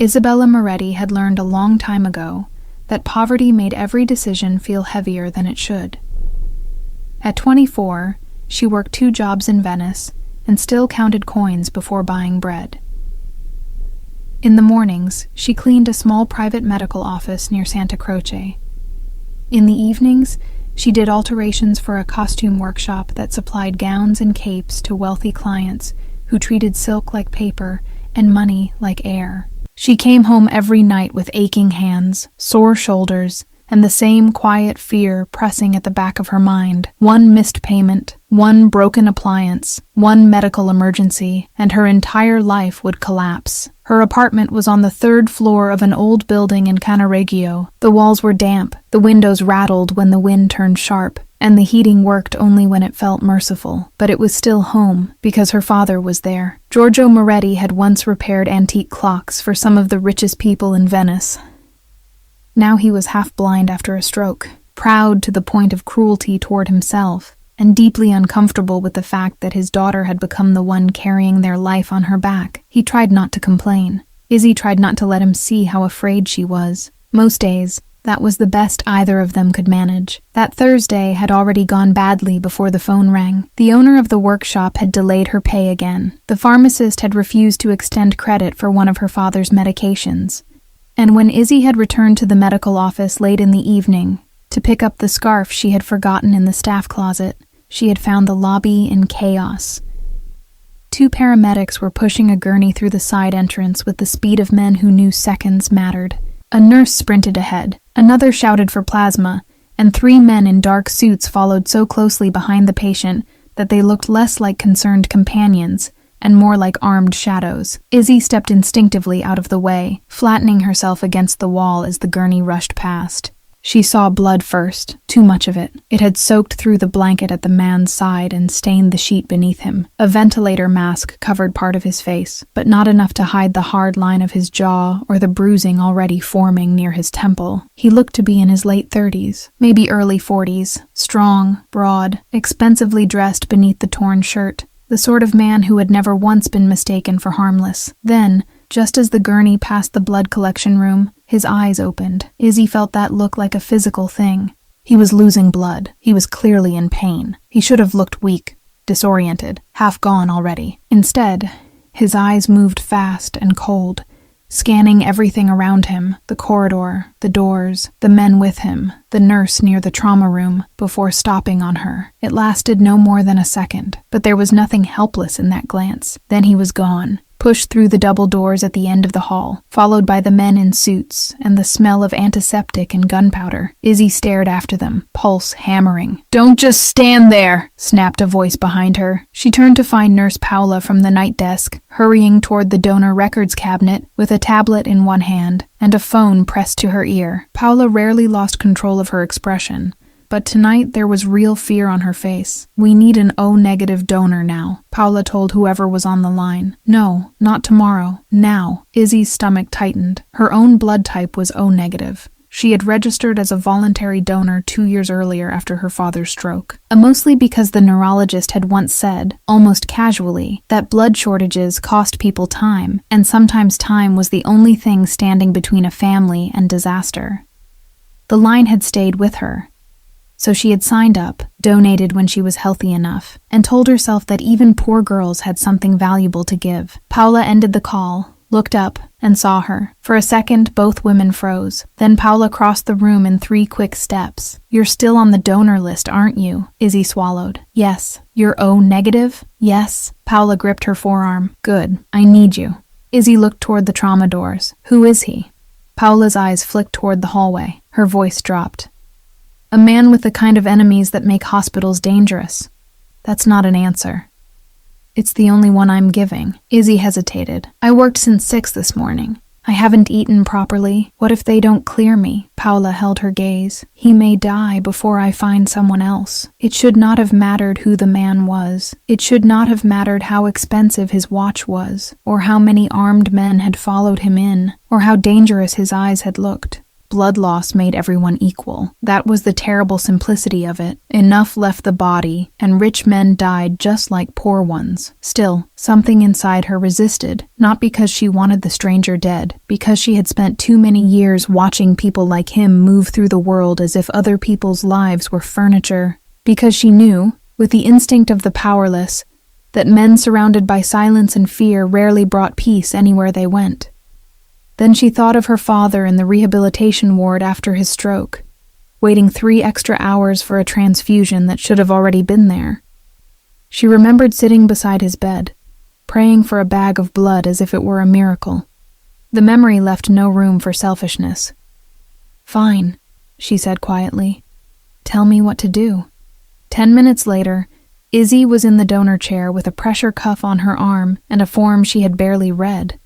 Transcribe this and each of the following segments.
Isabella Moretti had learned a long time ago that poverty made every decision feel heavier than it should. At 24, she worked 2 jobs in Venice and still counted coins before buying bread. In the mornings, she cleaned a small private medical office near Santa Croce. In the evenings, she did alterations for a costume workshop that supplied gowns and capes to wealthy clients who treated silk like paper and money like air. She came home every night with aching hands, sore shoulders, and the same quiet fear pressing at the back of her mind. One missed payment, one broken appliance, one medical emergency, and her entire life would collapse. Her apartment was on the 3rd floor of an old building in Cannaregio. The walls were damp, the windows rattled when the wind turned sharp, and the heating worked only when it felt merciful. But it was still home, because her father was there. Giorgio Moretti had once repaired antique clocks for some of the richest people in Venice. Now he was half-blind after a stroke, proud to the point of cruelty toward himself, and deeply uncomfortable with the fact that his daughter had become the one carrying their life on her back. He tried not to complain. Izzy tried not to let him see how afraid she was. Most days, that was the best either of them could manage. That Thursday had already gone badly before the phone rang. The owner of the workshop had delayed her pay again. The pharmacist had refused to extend credit for one of her father's medications. And when Izzy had returned to the medical office late in the evening to pick up the scarf she had forgotten in the staff closet, she had found the lobby in chaos. 2 paramedics were pushing a gurney through the side entrance with the speed of men who knew seconds mattered. A nurse sprinted ahead, another shouted for plasma, and 3 men in dark suits followed so closely behind the patient that they looked less like concerned companions and more like armed shadows. Izzy stepped instinctively out of the way, flattening herself against the wall as the gurney rushed past. She saw blood first, too much of it. It had soaked through the blanket at the man's side and stained the sheet beneath him. A ventilator mask covered part of his face, but not enough to hide the hard line of his jaw or the bruising already forming near his temple. He looked to be in his late 30s, maybe early 40s, strong, broad, expensively dressed beneath the torn shirt, the sort of man who had never once been mistaken for harmless. Then, just as the gurney passed the blood collection room, his eyes opened. Izzy felt that look like a physical thing. He was losing blood. He was clearly in pain. He should have looked weak, disoriented, half gone already. Instead, his eyes moved fast and cold, scanning everything around him, the corridor, the doors, the men with him, the nurse near the trauma room, before stopping on her. It lasted no more than a second, but there was nothing helpless in that glance. Then he was gone, pushed through the double doors at the end of the hall, followed by the men in suits and the smell of antiseptic and gunpowder. Izzy stared after them, pulse hammering. "Don't just stand there!" snapped a voice behind her. She turned to find Nurse Paola from the night desk, hurrying toward the donor records cabinet with a tablet in one hand and a phone pressed to her ear. Paola rarely lost control of her expression, but tonight there was real fear on her face. "We need an O-negative donor now," Paola told whoever was on the line. "No, not tomorrow. Now." Izzy's stomach tightened. Her own blood type was O-negative. She had registered as a voluntary donor 2 years earlier after her father's stroke. Mostly because the neurologist had once said, almost casually, that blood shortages cost people time, and sometimes time was the only thing standing between a family and disaster. The line had stayed with her. So she had signed up, donated when she was healthy enough, and told herself that even poor girls had something valuable to give. Paola ended the call, looked up, and saw her. For a second, both women froze. Then Paola crossed the room in 3 quick steps. "You're still on the donor list, aren't you?" Izzy swallowed. "Yes." "You're O-negative?" "Yes." Paola gripped her forearm. "Good. I need you." Izzy looked toward the trauma doors. "Who is he?" Paola's eyes flicked toward the hallway. Her voice dropped. "A man with the kind of enemies that make hospitals dangerous." "That's not an answer." "It's the only one I'm giving." Izzy hesitated. "I worked since 6 this morning. I haven't eaten properly. What if they don't clear me?" Paola held her gaze. "He may die before I find someone else. It should not have mattered who the man was. It should not have mattered how expensive his watch was, or how many armed men had followed him in, or how dangerous his eyes had looked. Blood loss made everyone equal. That was the terrible simplicity of it. Enough left the body, and rich men died just like poor ones. Still, something inside her resisted, not because she wanted the stranger dead, because she had spent too many years watching people like him move through the world as if other people's lives were furniture. Because she knew, with the instinct of the powerless, that men surrounded by silence and fear rarely brought peace anywhere they went. Then she thought of her father in the rehabilitation ward after his stroke, waiting 3 extra hours for a transfusion that should have already been there. She remembered sitting beside his bed, praying for a bag of blood as if it were a miracle. The memory left no room for selfishness. "Fine," she said quietly. "Tell me what to do." 10 minutes later, Izzy was in the donor chair with a pressure cuff on her arm and a form she had barely read.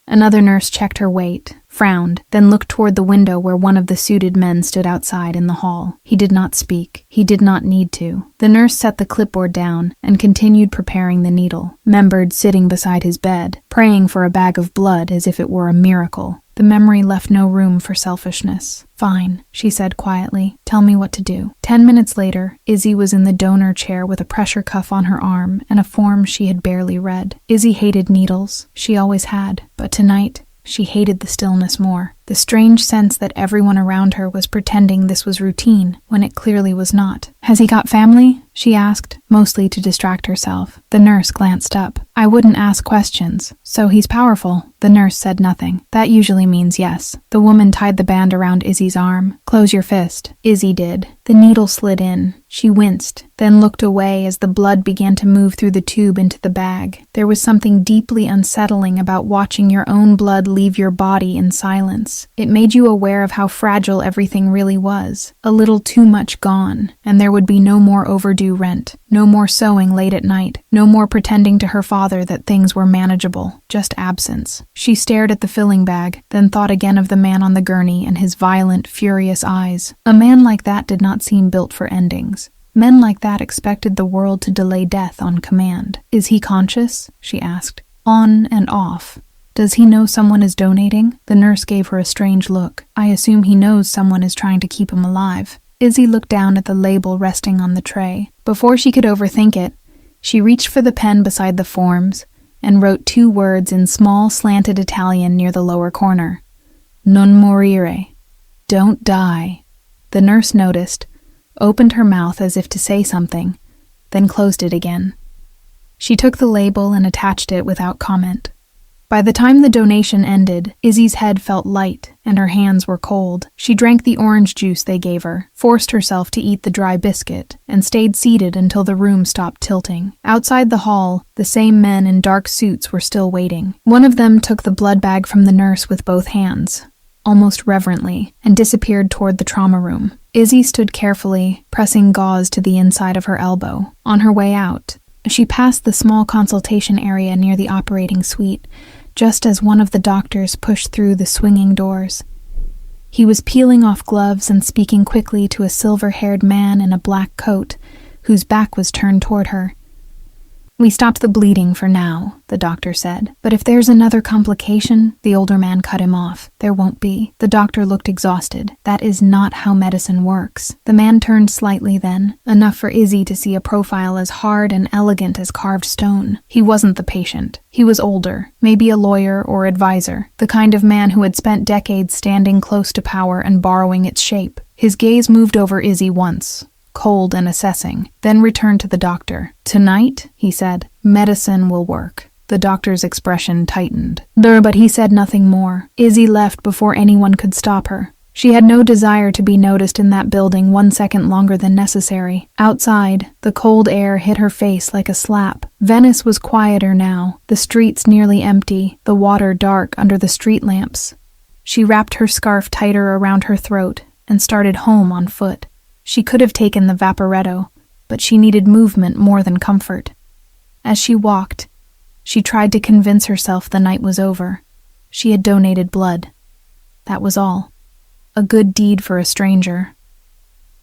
Another nurse checked her weight, frowned, then looked toward the window where one of the suited men stood outside in the hall. He did not speak. He did not need to. The nurse set the clipboard down and continued preparing the needle, membered sitting beside his bed, praying for a bag of blood as if it were a miracle. The memory left no room for selfishness. "Fine," she said quietly. "Tell me what to do." 10 minutes later, Izzy was in the donor chair with a pressure cuff on her arm and a form she had barely read. Izzy hated needles. She always had. But tonight, she hated the stillness more. The strange sense that everyone around her was pretending this was routine when it clearly was not. "Has he got family?" she asked, mostly to distract herself. The nurse glanced up. "I wouldn't ask questions. So he's powerful." The nurse said nothing. "That usually means yes." The woman tied the band around Izzy's arm. "Close your fist." Izzy did. The needle slid in. She winced, then looked away as the blood began to move through the tube into the bag. There was something deeply unsettling about watching your own blood leave your body in silence. It made you aware of how fragile everything really was. A little too much gone, and there would be no more overdue rent, no more sewing late at night, no more pretending to her father that things were manageable, just absence. She stared at the filling bag, then thought again of the man on the gurney and his violent, furious eyes. A man like that did not seem built for endings. Men like that expected the world to delay death on command. "Is he conscious?" she asked. "On and off. Does he know someone is donating?" The nurse gave her a strange look. "I assume he knows someone is trying to keep him alive." Izzy looked down at the label resting on the tray. Before she could overthink it, she reached for the pen beside the forms and wrote 2 words in small, slanted Italian near the lower corner. "Non morire." Don't die. The nurse noticed, opened her mouth as if to say something, then closed it again. She took the label and attached it without comment. By the time the donation ended, Izzy's head felt light and her hands were cold. She drank the orange juice they gave her, forced herself to eat the dry biscuit, and stayed seated until the room stopped tilting. Outside the hall, the same men in dark suits were still waiting. One of them took the blood bag from the nurse with both hands, almost reverently, and disappeared toward the trauma room. Izzy stood carefully, pressing gauze to the inside of her elbow. On her way out, she passed the small consultation area near the operating suite, just as one of the doctors pushed through the swinging doors. He was peeling off gloves and speaking quickly to a silver-haired man in a black coat, whose back was turned toward her. "We stopped the bleeding for now," the doctor said. "But if there's another complication," the older man cut him off. "There won't be." The doctor looked exhausted. "That is not how medicine works." The man turned slightly then, enough for Izzy to see a profile as hard and elegant as carved stone. He wasn't the patient. He was older, maybe a lawyer or advisor, the kind of man who had spent decades standing close to power and borrowing its shape. His gaze moved over Izzy once, cold and assessing, then returned to the doctor. "Tonight," he said, "medicine will work." The doctor's expression tightened. But he said nothing more. Izzy left before anyone could stop her. She had no desire to be noticed in that building 1 second longer than necessary. Outside, the cold air hit her face like a slap. Venice was quieter now, the streets nearly empty, the water dark under the street lamps. She wrapped her scarf tighter around her throat and started home on foot. She could have taken the Vaporetto, but she needed movement more than comfort. As she walked, she tried to convince herself the night was over. She had donated blood. That was all. A good deed for a stranger.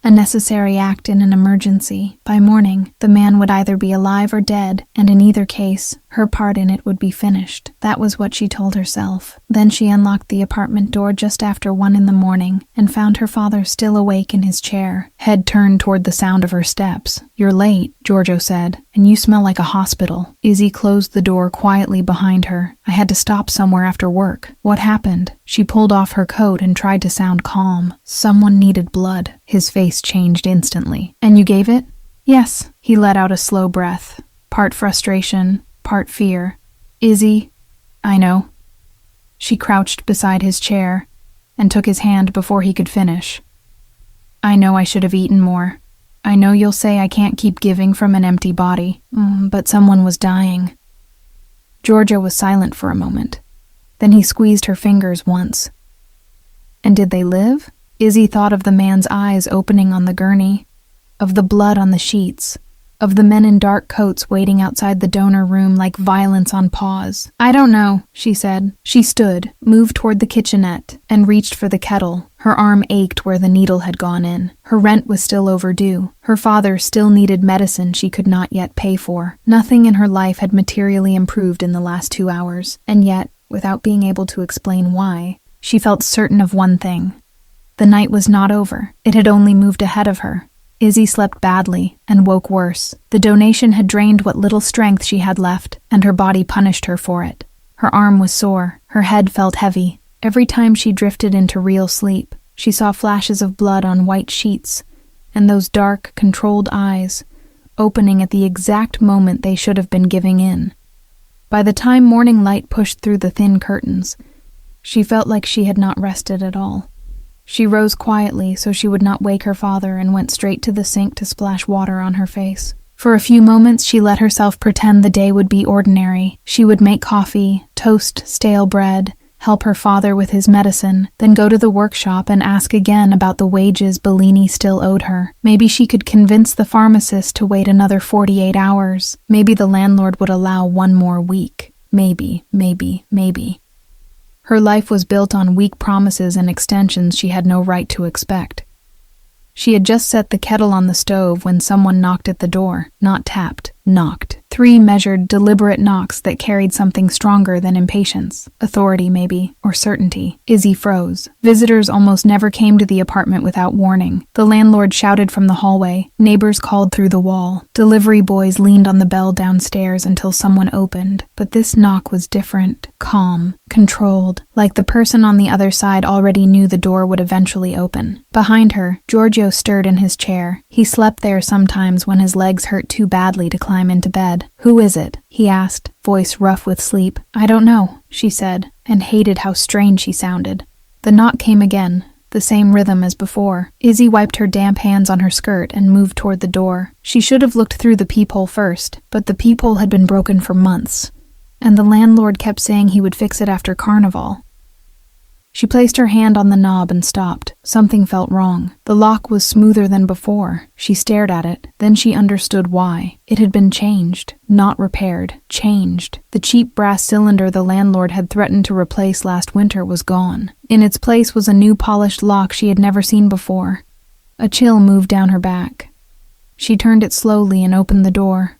A necessary act in an emergency. By morning, the man would either be alive or dead, and in either case, Her part in it would be finished. That was what she told herself. Then she unlocked the apartment door just after 1 a.m. and found her father still awake in his chair, head turned toward the sound of her steps. "You're late," Giorgio said, "and you smell like a hospital." Izzy closed the door quietly behind her. "I had to stop somewhere after work." "What happened?" She pulled off her coat and tried to sound calm. "Someone needed blood." His face changed instantly. "And you gave it?" "Yes." He let out a slow breath, part frustration, part fear. "Izzy, I know." She crouched beside his chair and took his hand before he could finish. "I know I should have eaten more. I know you'll say I can't keep giving from an empty body, but someone was dying." Giorgio was silent for a moment. Then he squeezed her fingers once. "And did they live?" Izzy thought of the man's eyes opening on the gurney, of the blood on the sheets, of the men in dark coats waiting outside the donor room like violence on pause. "I don't know," she said. She stood, moved toward the kitchenette, and reached for the kettle. Her arm ached where the needle had gone in. Her rent was still overdue. Her father still needed medicine she could not yet pay for. Nothing in her life had materially improved in the last 2 hours, and yet, without being able to explain why, she felt certain of one thing. The night was not over. It had only moved ahead of her. Izzy slept badly and woke worse. The donation had drained what little strength she had left, and her body punished her for it. Her arm was sore. Her head felt heavy. Every time she drifted into real sleep, she saw flashes of blood on white sheets, and those dark, controlled eyes, opening at the exact moment they should have been giving in. By the time morning light pushed through the thin curtains, she felt like she had not rested at all. She rose quietly so she would not wake her father and went straight to the sink to splash water on her face. For a few moments, she let herself pretend the day would be ordinary. She would make coffee, toast stale bread, help her father with his medicine, then go to the workshop and ask again about the wages Bellini still owed her. Maybe she could convince the pharmacist to wait another 48 hours. Maybe the landlord would allow 1 more week. Maybe. Her life was built on weak promises and extensions she had no right to expect. She had just set the kettle on the stove when someone knocked at the door. Not tapped, knocked. 3 measured, deliberate knocks that carried something stronger than impatience. Authority, maybe, or certainty. Izzy froze. Visitors almost never came to the apartment without warning. The landlord shouted from the hallway. Neighbors called through the wall. Delivery boys leaned on the bell downstairs until someone opened. But this knock was different. Calm. Controlled. Like the person on the other side already knew the door would eventually open. Behind her, Giorgio stirred in his chair. He slept there sometimes when his legs hurt too badly to climb into bed. "Who is it?" he asked, voice rough with sleep. "I don't know," she said, and hated how strange she sounded. The knock came again, the same rhythm as before. Izzy wiped her damp hands on her skirt and moved toward the door. She should have looked through the peephole first, but the peephole had been broken for months, and the landlord kept saying he would fix it after Carnival. She placed her hand on the knob and stopped. Something felt wrong. The lock was smoother than before. She stared at it. Then she understood why. It had been changed. Not repaired. Changed. The cheap brass cylinder the landlord had threatened to replace last winter was gone. In its place was a new polished lock she had never seen before. A chill moved down her back. She turned it slowly and opened the door.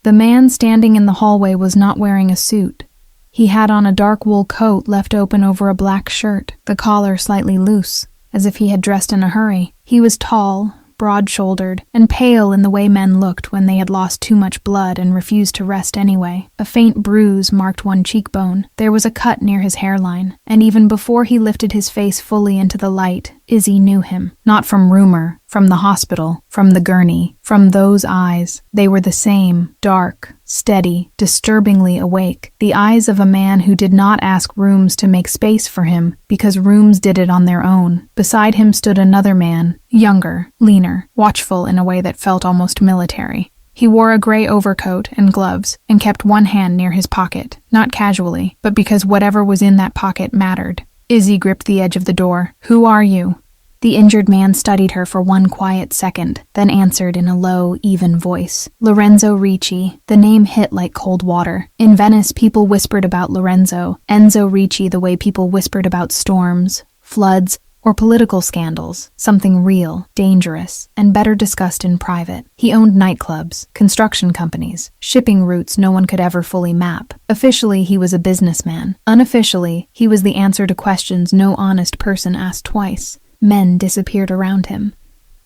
The man standing in the hallway was not wearing a suit. He had on a dark wool coat left open over a black shirt, the collar slightly loose, as if he had dressed in a hurry. He was tall, broad-shouldered, and pale in the way men looked when they had lost too much blood and refused to rest anyway. A faint bruise marked one cheekbone. There was a cut near his hairline, and even before he lifted his face fully into the light, Izzy knew him. Not from rumor, from the hospital, from the gurney, from those eyes. They were the same, dark, steady, disturbingly awake. The eyes of a man who did not ask rooms to make space for him, because rooms did it on their own. Beside him stood another man, younger, leaner, watchful in a way that felt almost military. He wore a gray overcoat and gloves, and kept one hand near his pocket, not casually, but because whatever was in that pocket mattered. Izzy gripped the edge of the door. "Who are you?" The injured man studied her for one quiet second, then answered in a low, even voice. "Lorenzo Ricci." The name hit like cold water. In Venice, people whispered about Lorenzo. Enzo Ricci the way people whispered about storms, floods, Or political scandals, something real, dangerous, and better discussed in private. He owned nightclubs, construction companies, shipping routes no one could ever fully map. Officially, he was a businessman. Unofficially, he was the answer to questions no honest person asked twice. Men disappeared around him.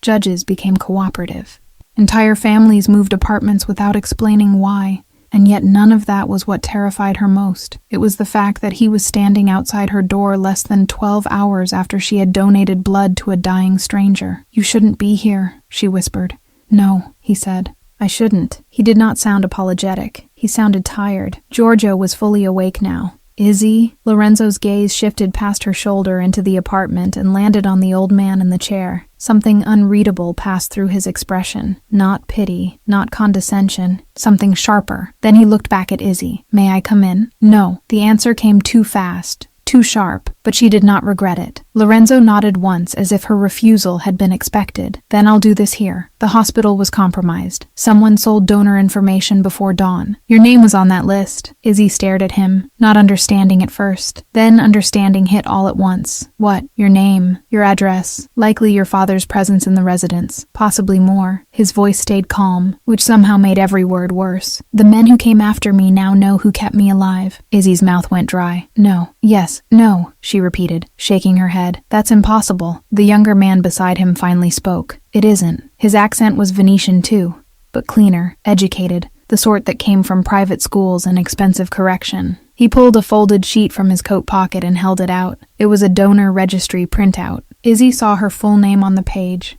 Judges became cooperative. Entire families moved apartments without explaining why. And yet none of that was what terrified her most. It was the fact that he was standing outside her door less than 12 hours after she had donated blood to a dying stranger. "You shouldn't be here," she whispered. "No," he said. "I shouldn't." He did not sound apologetic. He sounded tired. Giorgio was fully awake now. "Izzy?" Lorenzo's gaze shifted past her shoulder into the apartment and landed on the old man in the chair. Something unreadable passed through his expression. Not pity, not condescension, something sharper. Then he looked back at Izzy. "May I come in?" "No." The answer came too fast, too sharp, but she did not regret it. Lorenzo nodded once as if her refusal had been expected. "Then I'll do this here. The hospital was compromised. Someone sold donor information before dawn. Your name was on that list." Izzy stared at him, not understanding at first. Then understanding hit all at once. "What? Your name, your address, likely your father's presence in the residence, possibly more." His voice stayed calm, which somehow made every word worse. "The men who came after me now know who kept me alive." Izzy's mouth went dry. "No. Yes. No," she repeated, shaking her head. "That's impossible." The younger man beside him finally spoke. "It isn't." His accent was Venetian too, but cleaner, educated, the sort that came from private schools and expensive correction. He pulled a folded sheet from his coat pocket and held it out. It was a donor registry printout. Izzy saw her full name on the page,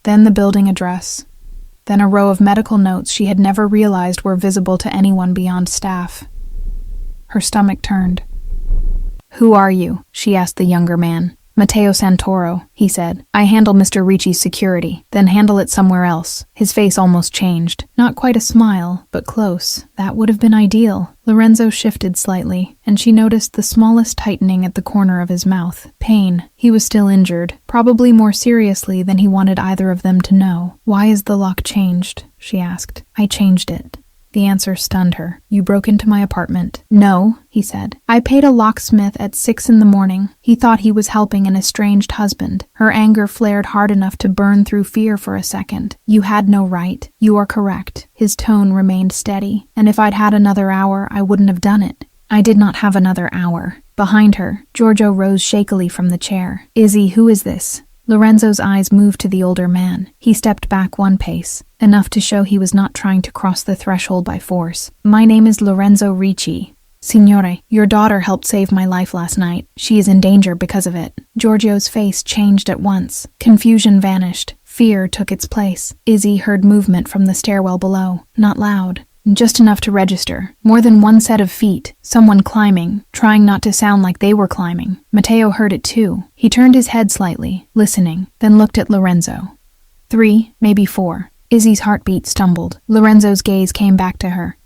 then the building address, then a row of medical notes she had never realized were visible to anyone beyond staff. Her stomach turned. "Who are you?" she asked the younger man. "Matteo Santoro," he said. "I handle Mr. Ricci's security, then handle it somewhere else." His face almost changed. Not quite a smile, but close. That would have been ideal. Lorenzo shifted slightly, and she noticed the smallest tightening at the corner of his mouth. Pain. He was still injured, probably more seriously than he wanted either of them to know. "Why is the lock changed?" she asked. "I changed it." The answer stunned her. "You broke into my apartment." "No," he said. "I paid a locksmith at 6 in the morning. He thought he was helping an estranged husband." Her anger flared hard enough to burn through fear for a second. "You had no right. You are correct." His tone remained steady. "And if I'd had another hour, I wouldn't have done it." "I did not have another hour." Behind her, Giorgio rose shakily from the chair. "Izzy, who is this?" Lorenzo's eyes moved to the older man. He stepped back one pace, enough to show he was not trying to cross the threshold by force. "My name is Lorenzo Ricci. Signore, your daughter helped save my life last night. She is in danger because of it." Giorgio's face changed at once. Confusion vanished. Fear took its place. Izzy heard movement from the stairwell below. Not loud. Just enough to register. More than one set of feet. Someone climbing, trying not to sound like they were climbing. Matteo heard it too. He turned his head slightly, listening, then looked at Lorenzo. 3, maybe 4. Izzy's heartbeat stumbled. Lorenzo's gaze came back to her.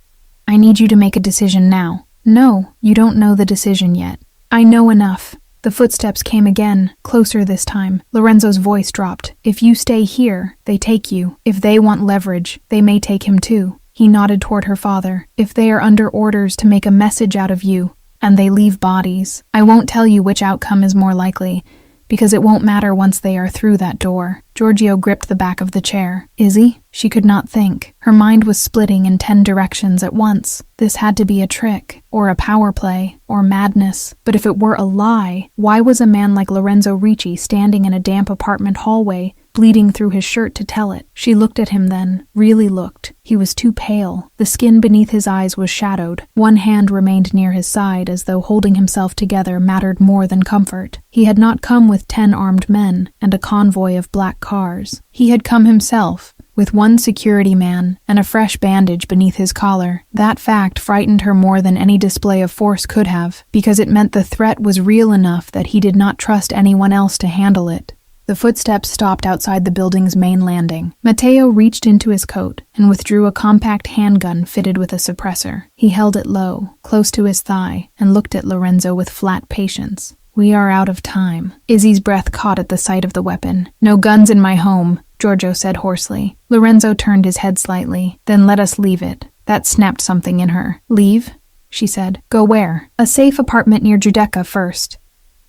"I need you to make a decision now." "No, you don't know the decision yet." "I know enough." The footsteps came again, closer this time. Lorenzo's voice dropped. "If you stay here, they take you. If they want leverage, they may take him too." He nodded toward her father. "If they are under orders to make a message out of you, and they leave bodies, I won't tell you which outcome is more likely, because it won't matter once they are through that door." Giorgio gripped the back of the chair. "Izzy?" She could not think. Her mind was splitting in 10 directions at once. This had to be a trick, or a power play, or madness. But if it were a lie, why was a man like Lorenzo Ricci standing in a damp apartment hallway, bleeding through his shirt to tell it? She looked at him then, really looked. He was too pale. The skin beneath his eyes was shadowed. One hand remained near his side as though holding himself together mattered more than comfort. He had not come with 10 armed men and a convoy of black cars. He had come himself, with one security man and a fresh bandage beneath his collar. That fact frightened her more than any display of force could have, because it meant the threat was real enough that he did not trust anyone else to handle it. The footsteps stopped outside the building's main landing. Matteo reached into his coat and withdrew a compact handgun fitted with a suppressor. He held it low, close to his thigh, and looked at Lorenzo with flat patience. "We are out of time." Izzy's breath caught at the sight of the weapon. "No guns in my home," Giorgio said hoarsely. Lorenzo turned his head slightly. "Then let us leave it." That snapped something in her. "Leave?" she said. "Go where?" "A safe apartment near Giudecca first."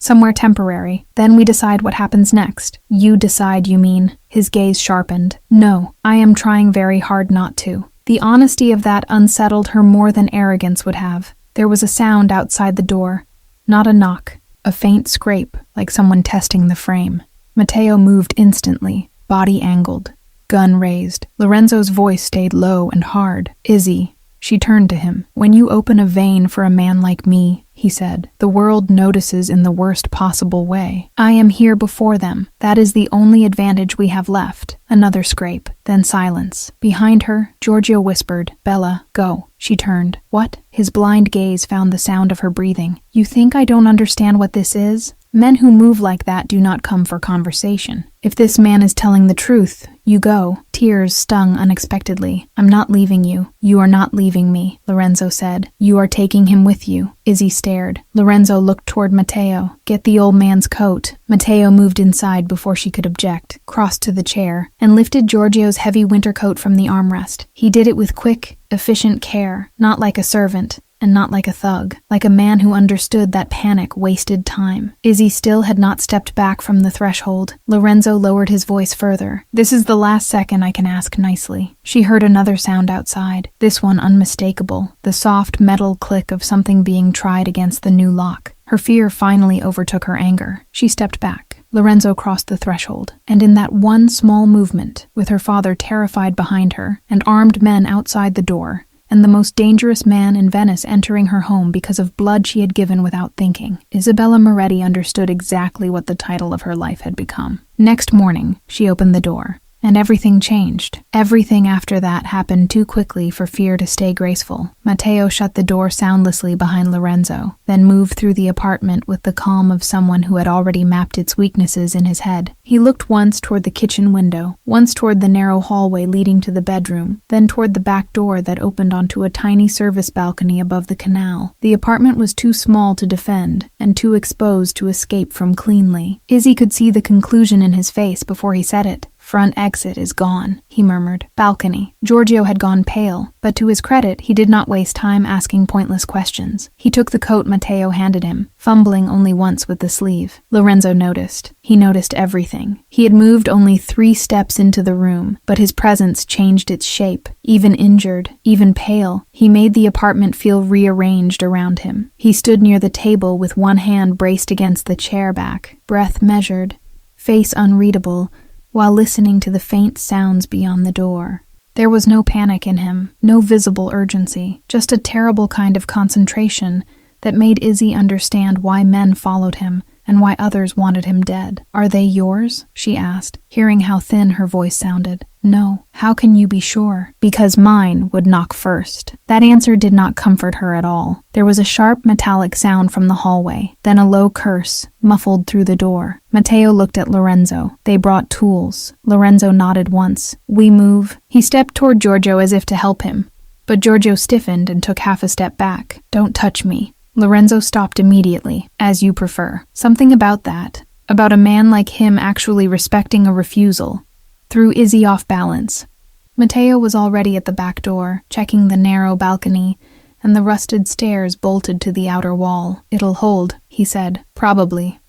Somewhere temporary. Then we decide what happens next. You decide, you mean? His gaze sharpened. No, I am trying very hard not to. The honesty of that unsettled her more than arrogance would have. There was a sound outside the door. Not a knock. A faint scrape, like someone testing the frame. Matteo moved instantly, body angled, gun raised. Lorenzo's voice stayed low and hard. Izzy. She turned to him. When you open a vein for a man like me, he said, the world notices in the worst possible way. I am here before them. That is the only advantage we have left. Another scrape, then silence. Behind her, Giorgio whispered, Bella, go. She turned. What? His blind gaze found the sound of her breathing. You think I don't understand what this is? Men who move like that do not come for conversation. If this man is telling the truth, you go. Tears stung unexpectedly. I'm not leaving you. You are not leaving me, Lorenzo said. You are taking him with you. Izzy stared. Lorenzo looked toward Matteo. Get the old man's coat. Matteo moved inside before she could object, crossed to the chair, and lifted Giorgio's heavy winter coat from the armrest. He did it with quick, efficient care, not like a servant. And not like a thug, like a man who understood that panic wasted time. Izzy still had not stepped back from the threshold. Lorenzo lowered his voice further. This is the last second I can ask nicely. She heard another sound outside, this one unmistakable, the soft metal click of something being tried against the new lock. Her fear finally overtook her anger. She stepped back. Lorenzo crossed the threshold, and in that one small movement, with her father terrified behind her, and armed men outside the door, and the most dangerous man in Venice entering her home because of blood she had given without thinking, Isabella Moretti understood exactly what the title of her life had become. Next morning, she opened the door, and everything changed. Everything after that happened too quickly for fear to stay graceful. Matteo shut the door soundlessly behind Lorenzo, then moved through the apartment with the calm of someone who had already mapped its weaknesses in his head. He looked once toward the kitchen window, once toward the narrow hallway leading to the bedroom, then toward the back door that opened onto a tiny service balcony above the canal. The apartment was too small to defend, and too exposed to escape from cleanly. Izzy could see the conclusion in his face before he said it. Front exit is gone, he murmured. Balcony. Giorgio had gone pale, but to his credit, he did not waste time asking pointless questions. He took the coat Matteo handed him, fumbling only once with the sleeve. Lorenzo noticed. He noticed everything. He had moved only 3 steps into the room, but his presence changed its shape. Even injured, even pale, he made the apartment feel rearranged around him. He stood near the table with one hand braced against the chair back, breath measured, face unreadable, while listening to the faint sounds beyond the door. There was no panic in him, no visible urgency, just a terrible kind of concentration that made Izzy understand why men followed him and why others wanted him dead. Are they yours? She asked, hearing how thin her voice sounded. No. How can you be sure? Because mine would knock first. That answer did not comfort her at all. There was a sharp metallic sound from the hallway, then a low curse, muffled through the door. Matteo looked at Lorenzo. They brought tools. Lorenzo nodded once. We move. He stepped toward Giorgio as if to help him, but Giorgio stiffened and took half a step back. Don't touch me. Lorenzo stopped immediately. As you prefer. Something about that, about a man like him actually respecting a refusal, threw Izzy off balance. Matteo was already at the back door, checking the narrow balcony and the rusted stairs bolted to the outer wall. It'll hold, he said. Probably.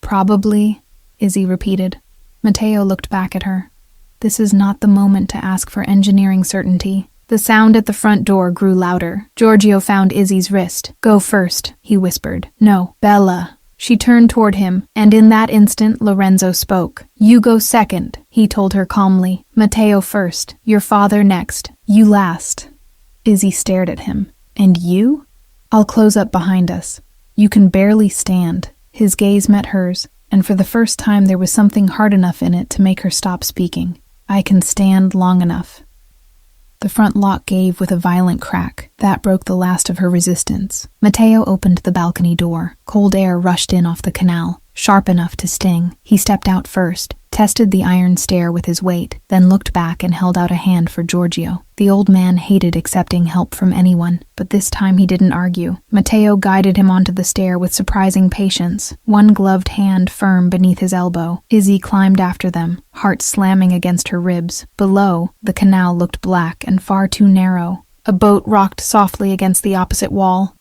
Probably, Izzy repeated. Matteo looked back at her. This is not the moment to ask for engineering certainty. The sound at the front door grew louder. Giorgio found Izzy's wrist. Go first, he whispered. No, Bella. She turned toward him, and in that instant Lorenzo spoke. You go second, he told her calmly. Matteo first, your father next, you last. Izzy stared at him. And you? I'll close up behind us. You can barely stand. His gaze met hers, and for the first time there was something hard enough in it to make her stop speaking. I can stand long enough. The front lock gave with a violent crack. That broke the last of her resistance. Matteo opened the balcony door. Cold air rushed in off the canal, sharp enough to sting. He stepped out first, tested the iron stair with his weight, then looked back and held out a hand for Giorgio. The old man hated accepting help from anyone, but this time he didn't argue. Matteo guided him onto the stair with surprising patience, one gloved hand firm beneath his elbow. Izzy climbed after them, heart slamming against her ribs. Below, the canal looked black and far too narrow. A boat rocked softly against the opposite wall.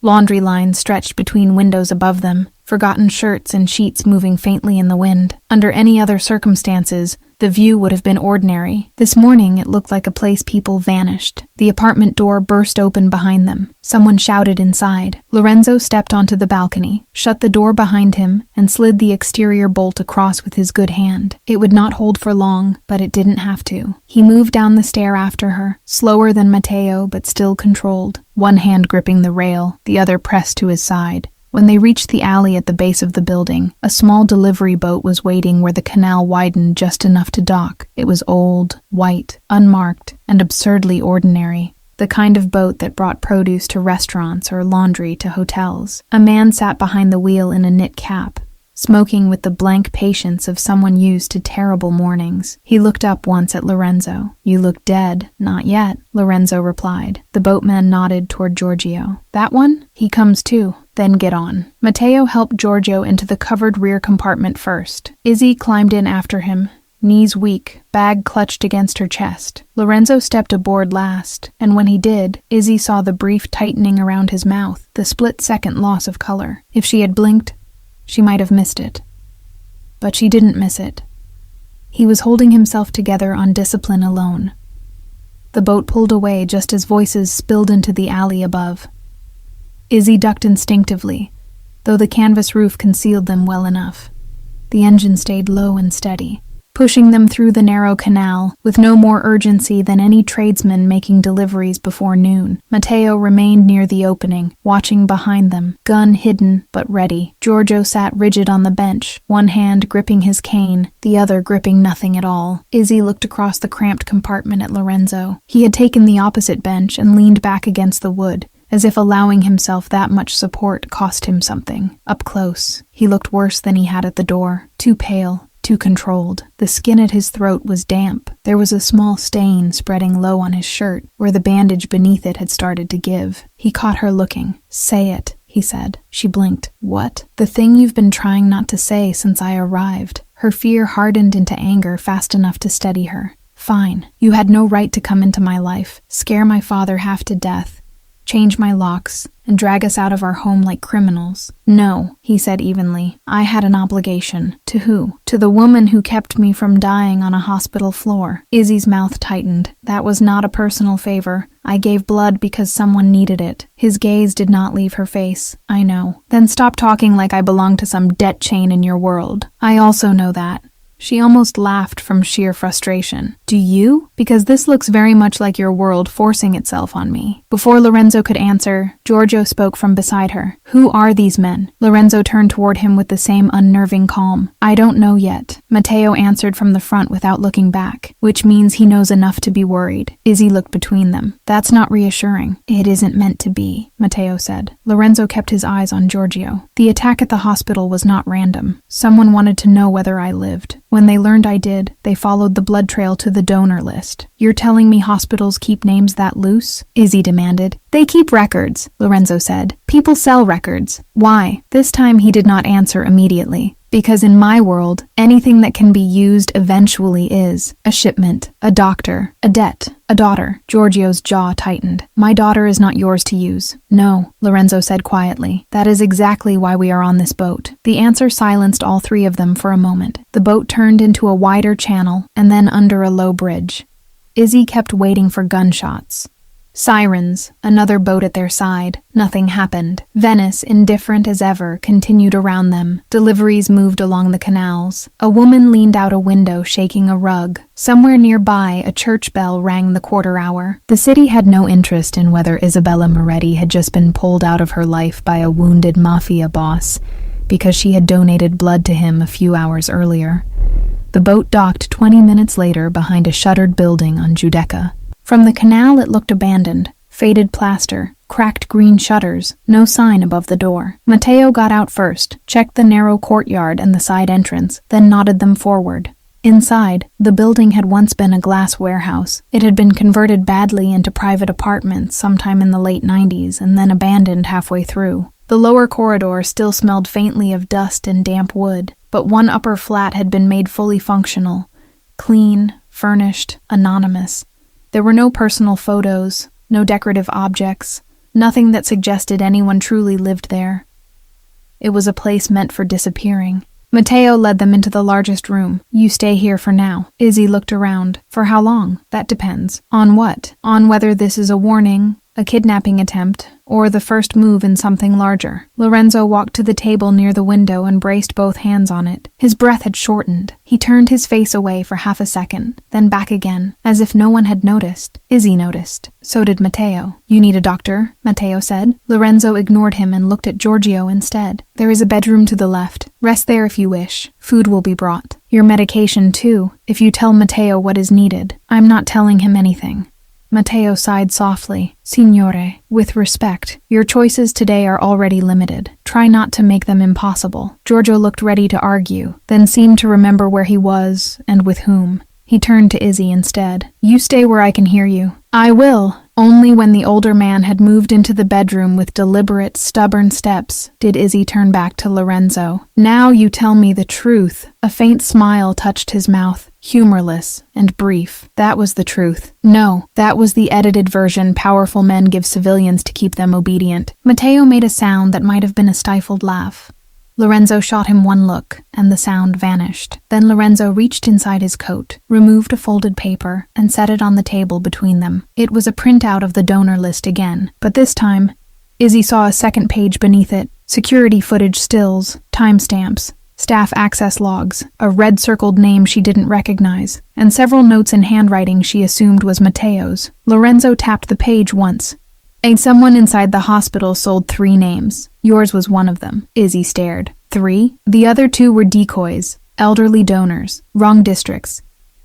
Laundry lines stretched between windows above them. forgotten shirts and sheets moving faintly in the wind. Under any other circumstances, the view would have been ordinary. This morning, it looked like a place people vanished. The apartment door burst open behind them. Someone shouted inside. Lorenzo stepped onto the balcony, shut the door behind him, and slid the exterior bolt across with his good hand. It would not hold for long, but it didn't have to. He moved down the stair after her, slower than Matteo, but still controlled, one hand gripping the rail, the other pressed to his side. When they reached the alley at the base of the building, a small delivery boat was waiting where the canal widened just enough to dock. It was old, white, unmarked, and absurdly ordinary. The kind of boat that brought produce to restaurants or laundry to hotels. A man sat behind the wheel in a knit cap, smoking with the blank patience of someone used to terrible mornings. He looked up once at Lorenzo. "You look dead." "Not yet," Lorenzo replied. The boatman nodded toward Giorgio. "That one? He comes too." "Then get on." Matteo helped Giorgio into the covered rear compartment first. Izzy climbed in after him, knees weak, bag clutched against her chest. Lorenzo stepped aboard last, and when he did, Izzy saw the brief tightening around his mouth, the split-second loss of color. If she had blinked, she might have missed it. But she didn't miss it. He was holding himself together on discipline alone. The boat pulled away just as voices spilled into the alley above. Izzy ducked instinctively, though the canvas roof concealed them well enough. The engine stayed low and steady, pushing them through the narrow canal with no more urgency than any tradesman making deliveries before noon. Matteo remained near the opening, watching behind them, gun hidden but ready. Giorgio sat rigid on the bench, one hand gripping his cane, the other gripping nothing at all. Izzy looked across the cramped compartment at Lorenzo. He had taken the opposite bench and leaned back against the wood, as if allowing himself that much support cost him something. Up close, he looked worse than he had at the door. Too pale, too controlled. The skin at his throat was damp. There was a small stain spreading low on his shirt, where the bandage beneath it had started to give. He caught her looking. "Say it," he said. She blinked. "What?" "The thing you've been trying not to say since I arrived." Her fear hardened into anger fast enough to steady her. "Fine. You had no right to come into my life, scare my father half to death, change my locks, and drag us out of our home like criminals." "No," he said evenly. "I had an obligation." "To who?" "To the woman who kept me from dying on a hospital floor." Izzy's mouth tightened. "That was not a personal favor. I gave blood because someone needed it." His gaze did not leave her face. "I know." "Then stop talking like I belong to some debt chain in your world." "I also know that." She almost laughed from sheer frustration. "Do you? Because this looks very much like your world forcing itself on me." Before Lorenzo could answer, Giorgio spoke from beside her. "Who are these men?" Lorenzo turned toward him with the same unnerving calm. "I don't know yet." Matteo answered from the front without looking back, which means he knows enough to be worried. Izzy looked between them. "That's not reassuring." "It isn't meant to be," Matteo said. Lorenzo kept his eyes on Giorgio. "The attack at the hospital was not random. Someone wanted to know whether I lived. When they learned I did, they followed the blood trail to the donor list." "You're telling me hospitals keep names that loose?" Izzy demanded. "They keep records," Lorenzo said. "People sell records." "Why?" This time he did not answer immediately. "Because in my world, anything that can be used eventually is. A shipment, a doctor, a debt, a daughter." Giorgio's jaw tightened. "My daughter is not yours to use." "No," Lorenzo said quietly. "That is exactly why we are on this boat." The answer silenced all three of them for a moment. The boat turned into a wider channel and then under a low bridge. Izzy kept waiting for gunshots. Sirens, another boat at their side. Nothing happened. Venice, indifferent as ever, continued around them. Deliveries moved along the canals. A woman leaned out a window shaking a rug. Somewhere nearby, a church bell rang the quarter hour. The city had no interest in whether Isabella Moretti had just been pulled out of her life by a wounded Mafia boss, because she had donated blood to him a few hours earlier. The boat docked 20 minutes later behind a shuttered building on Giudecca. From the canal it looked abandoned. Faded plaster, cracked green shutters, no sign above the door. Matteo got out first, checked the narrow courtyard and the side entrance, then nodded them forward. Inside, the building had once been a glass warehouse. It had been converted badly into private apartments sometime in the late 90s and then abandoned halfway through. The lower corridor still smelled faintly of dust and damp wood, but one upper flat had been made fully functional. Clean, furnished, anonymous. There were no personal photos, no decorative objects, nothing that suggested anyone truly lived there. It was a place meant for disappearing. Matteo led them into the largest room. You stay here for now. Izzy looked around. For how long? That depends. On what? On whether this is a warning, a kidnapping attempt, or the first move in something larger. Lorenzo walked to the table near the window and braced both hands on it. His breath had shortened. He turned his face away for half a second, then back again, as if no one had noticed. Izzy noticed. So did Matteo. You need a doctor, Matteo said. Lorenzo ignored him and looked at Giorgio instead. There is a bedroom to the left. Rest there if you wish. Food will be brought. Your medication, too, if you tell Matteo what is needed. I'm not telling him anything. Matteo sighed softly. Signore, with respect, your choices today are already limited. Try not to make them impossible. Giorgio looked ready to argue, then seemed to remember where he was and with whom. He turned to Izzy instead. You stay where I can hear you. I will. Only when the older man had moved into the bedroom with deliberate, stubborn steps did Izzy turn back to Lorenzo. Now you tell me the truth. A faint smile touched his mouth, humorless and brief. That was the truth. No, that was the edited version powerful men give civilians to keep them obedient. Matteo made a sound that might have been a stifled laugh. Lorenzo shot him one look, and the sound vanished. Then Lorenzo reached inside his coat, removed a folded paper, and set it on the table between them. It was a printout of the donor list again, but this time, Izzy saw a second page beneath it. Security footage stills, timestamps, staff access logs, a red-circled name she didn't recognize, and several notes in handwriting she assumed was Matteo's. Lorenzo tapped the page once. Someone inside the hospital sold 3 names. Yours was one of them. Izzy stared. 3? The other 2 were decoys, elderly donors, wrong districts.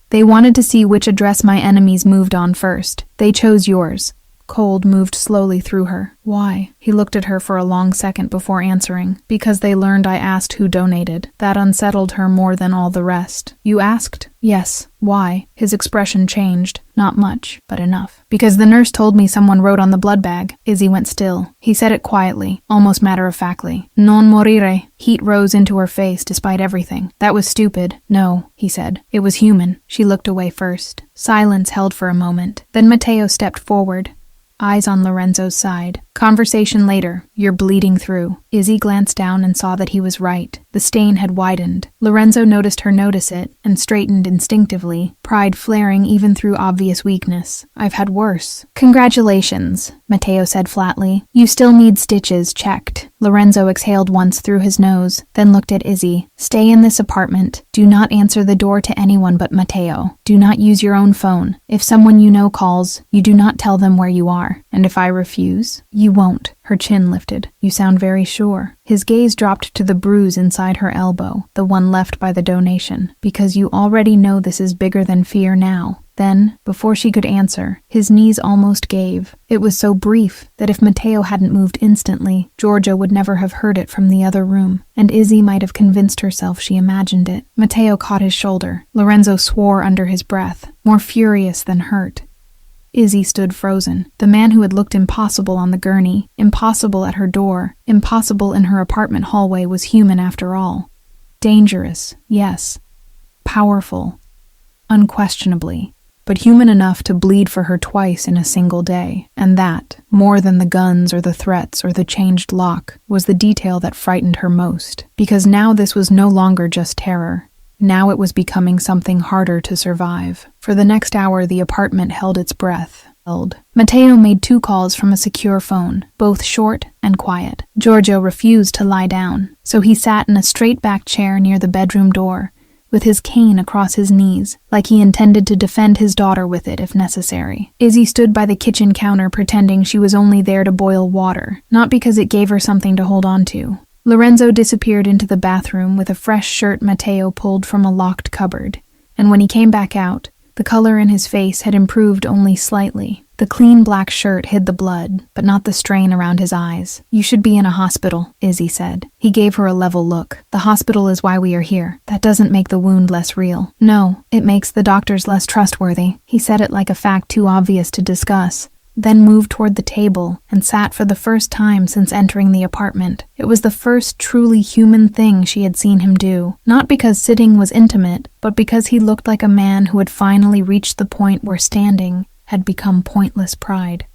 They wanted to see which address my enemies moved on first. They chose yours. Cold moved slowly through her. Why? He looked at her for a long second before answering. Because they learned I asked who donated. That unsettled her more than all the rest. You asked? Yes. Why? His expression changed. Not much, but enough. Because the nurse told me someone wrote on the blood bag. Izzy went still. He said it quietly, almost matter-of-factly. Non morire. Heat rose into her face despite everything. That was stupid. No, he said. It was human. She looked away first. Silence held for a moment. Then Matteo stepped forward. Eyes on Lorenzo's side. Conversation later. You're bleeding through. Izzy glanced down and saw that he was right. The stain had widened. Lorenzo noticed her notice it and straightened instinctively, pride flaring even through obvious weakness. I've had worse. Congratulations, Matteo said flatly. You still need stitches checked. Lorenzo exhaled once through his nose, then looked at Izzy. Stay in this apartment. Do not answer the door to anyone but Matteo. Do not use your own phone. If someone you know calls, you do not tell them where you are. And if I refuse, you won't. Her chin lifted. You sound very sure. His gaze dropped to the bruise inside her elbow, the one left by the donation. Because you already know this is bigger than fear now. Then, before she could answer, his knees almost gave. It was so brief that if Matteo hadn't moved instantly, Giorgio would never have heard it from the other room, and Izzy might have convinced herself she imagined it. Matteo caught his shoulder. Lorenzo swore under his breath, more furious than hurt. Izzy stood frozen. The man who had looked impossible on the gurney, impossible at her door, impossible in her apartment hallway was human after all. Dangerous, yes. Powerful, unquestionably. But human enough to bleed for her twice in a single day. And that, more than the guns or the threats or the changed lock, was the detail that frightened her most. Because now this was no longer just terror. Now it was becoming something harder to survive. For the next hour, the apartment held its breath. Matteo made 2 calls from a secure phone, both short and quiet. Giorgio refused to lie down, so he sat in a straight-back chair near the bedroom door, with his cane across his knees, like he intended to defend his daughter with it if necessary. Izzy stood by the kitchen counter pretending she was only there to boil water, not because it gave her something to hold on to. Lorenzo disappeared into the bathroom with a fresh shirt Matteo pulled from a locked cupboard, and when he came back out, the color in his face had improved only slightly. The clean black shirt hid the blood, but not the strain around his eyes. You should be in a hospital, Izzy said. He gave her a level look. The hospital is why we are here. That doesn't make the wound less real. No, it makes the doctors less trustworthy. He said it like a fact too obvious to discuss, then moved toward the table and sat for the first time since entering the apartment. It was the first truly human thing she had seen him do, not because sitting was intimate, but because he looked like a man who had finally reached the point where standing had become pointless pride.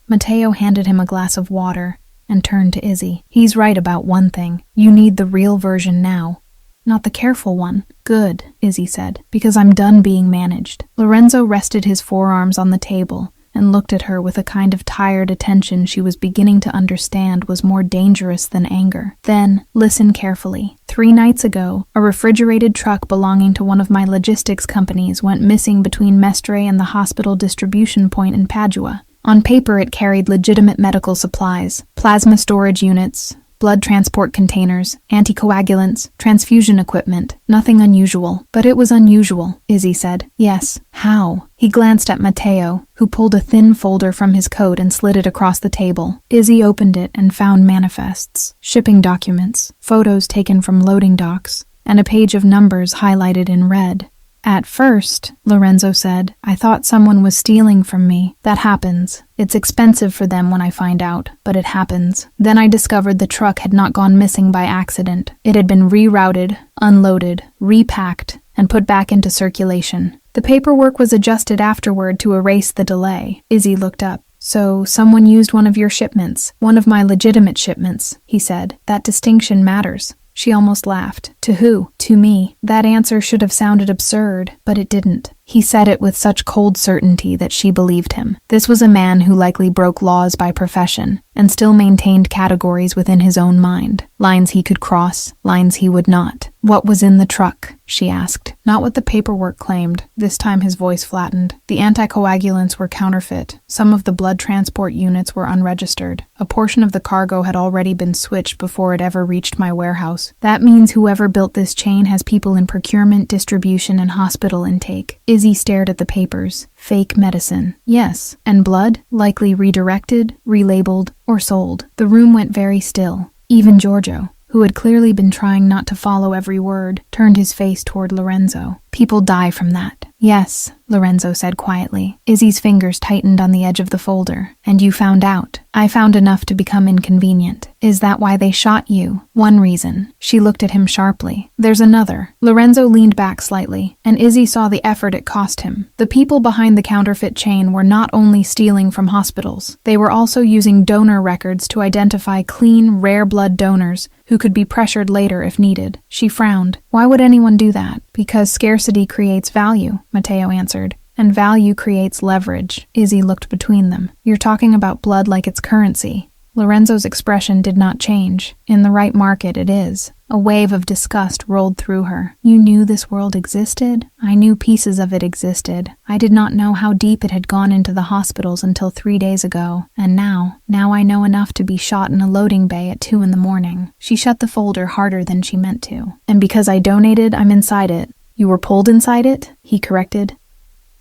Matteo handed him a glass of water, and turned to Izzy. He's right about one thing. You need the real version now. Not the careful one. Good, Izzy said, because I'm done being managed. Lorenzo rested his forearms on the table and looked at her with a kind of tired attention she was beginning to understand was more dangerous than anger. Then, listen carefully. 3 nights ago, a refrigerated truck belonging to one of my logistics companies went missing between Mestre and the hospital distribution point in Padua. On paper, it carried legitimate medical supplies, plasma storage units, blood transport containers, anticoagulants, transfusion equipment. Nothing unusual. But it was unusual, Izzy said. Yes. How? He glanced at Matteo, who pulled a thin folder from his coat and slid it across the table. Izzy opened it and found manifests, shipping documents, photos taken from loading docks, and a page of numbers highlighted in red. At first, Lorenzo said, I thought someone was stealing from me. That happens. It's expensive for them when I find out, but it happens. Then I discovered the truck had not gone missing by accident. It had been rerouted, unloaded, repacked, and put back into circulation. The paperwork was adjusted afterward to erase the delay. Izzy looked up. So, someone used one of your shipments, one of my legitimate shipments, he said. That distinction matters. She almost laughed. To who? To me. That answer should have sounded absurd, but it didn't. He said it with such cold certainty that she believed him. This was a man who likely broke laws by profession, and still maintained categories within his own mind. Lines he could cross, lines he would not. What was in the truck? She asked. Not what the paperwork claimed. This time his voice flattened. The anticoagulants were counterfeit. Some of the blood transport units were unregistered. A portion of the cargo had already been switched before it ever reached my warehouse. That means whoever built this chain has people in procurement, distribution, and hospital intake. Izzy stared at the papers. Fake medicine. Yes. And blood? Likely redirected, relabeled, or sold. The room went very still. Even Giorgio, who had clearly been trying not to follow every word, turned his face toward Lorenzo. People die from that. Yes, Lorenzo said quietly. Izzy's fingers tightened on the edge of the folder. And you found out. I found enough to become inconvenient. Is that why they shot you? One reason. She looked at him sharply. There's another. Lorenzo leaned back slightly, and Izzy saw the effort it cost him. The people behind the counterfeit chain were not only stealing from hospitals, they were also using donor records to identify clean, rare blood donors who could be pressured later if needed. She frowned. Why would anyone do that? Because scarcity creates value, Matteo answered. And value creates leverage. Izzy looked between them. You're talking about blood like it's currency. Lorenzo's expression did not change. In the right market, it is. A wave of disgust rolled through her. You knew this world existed? I knew pieces of it existed. I did not know how deep it had gone into the hospitals until 3 days ago. And now I know enough to be shot in a loading bay at 2 a.m. She shut the folder harder than she meant to. And because I donated, I'm inside it. You were pulled inside it? He corrected.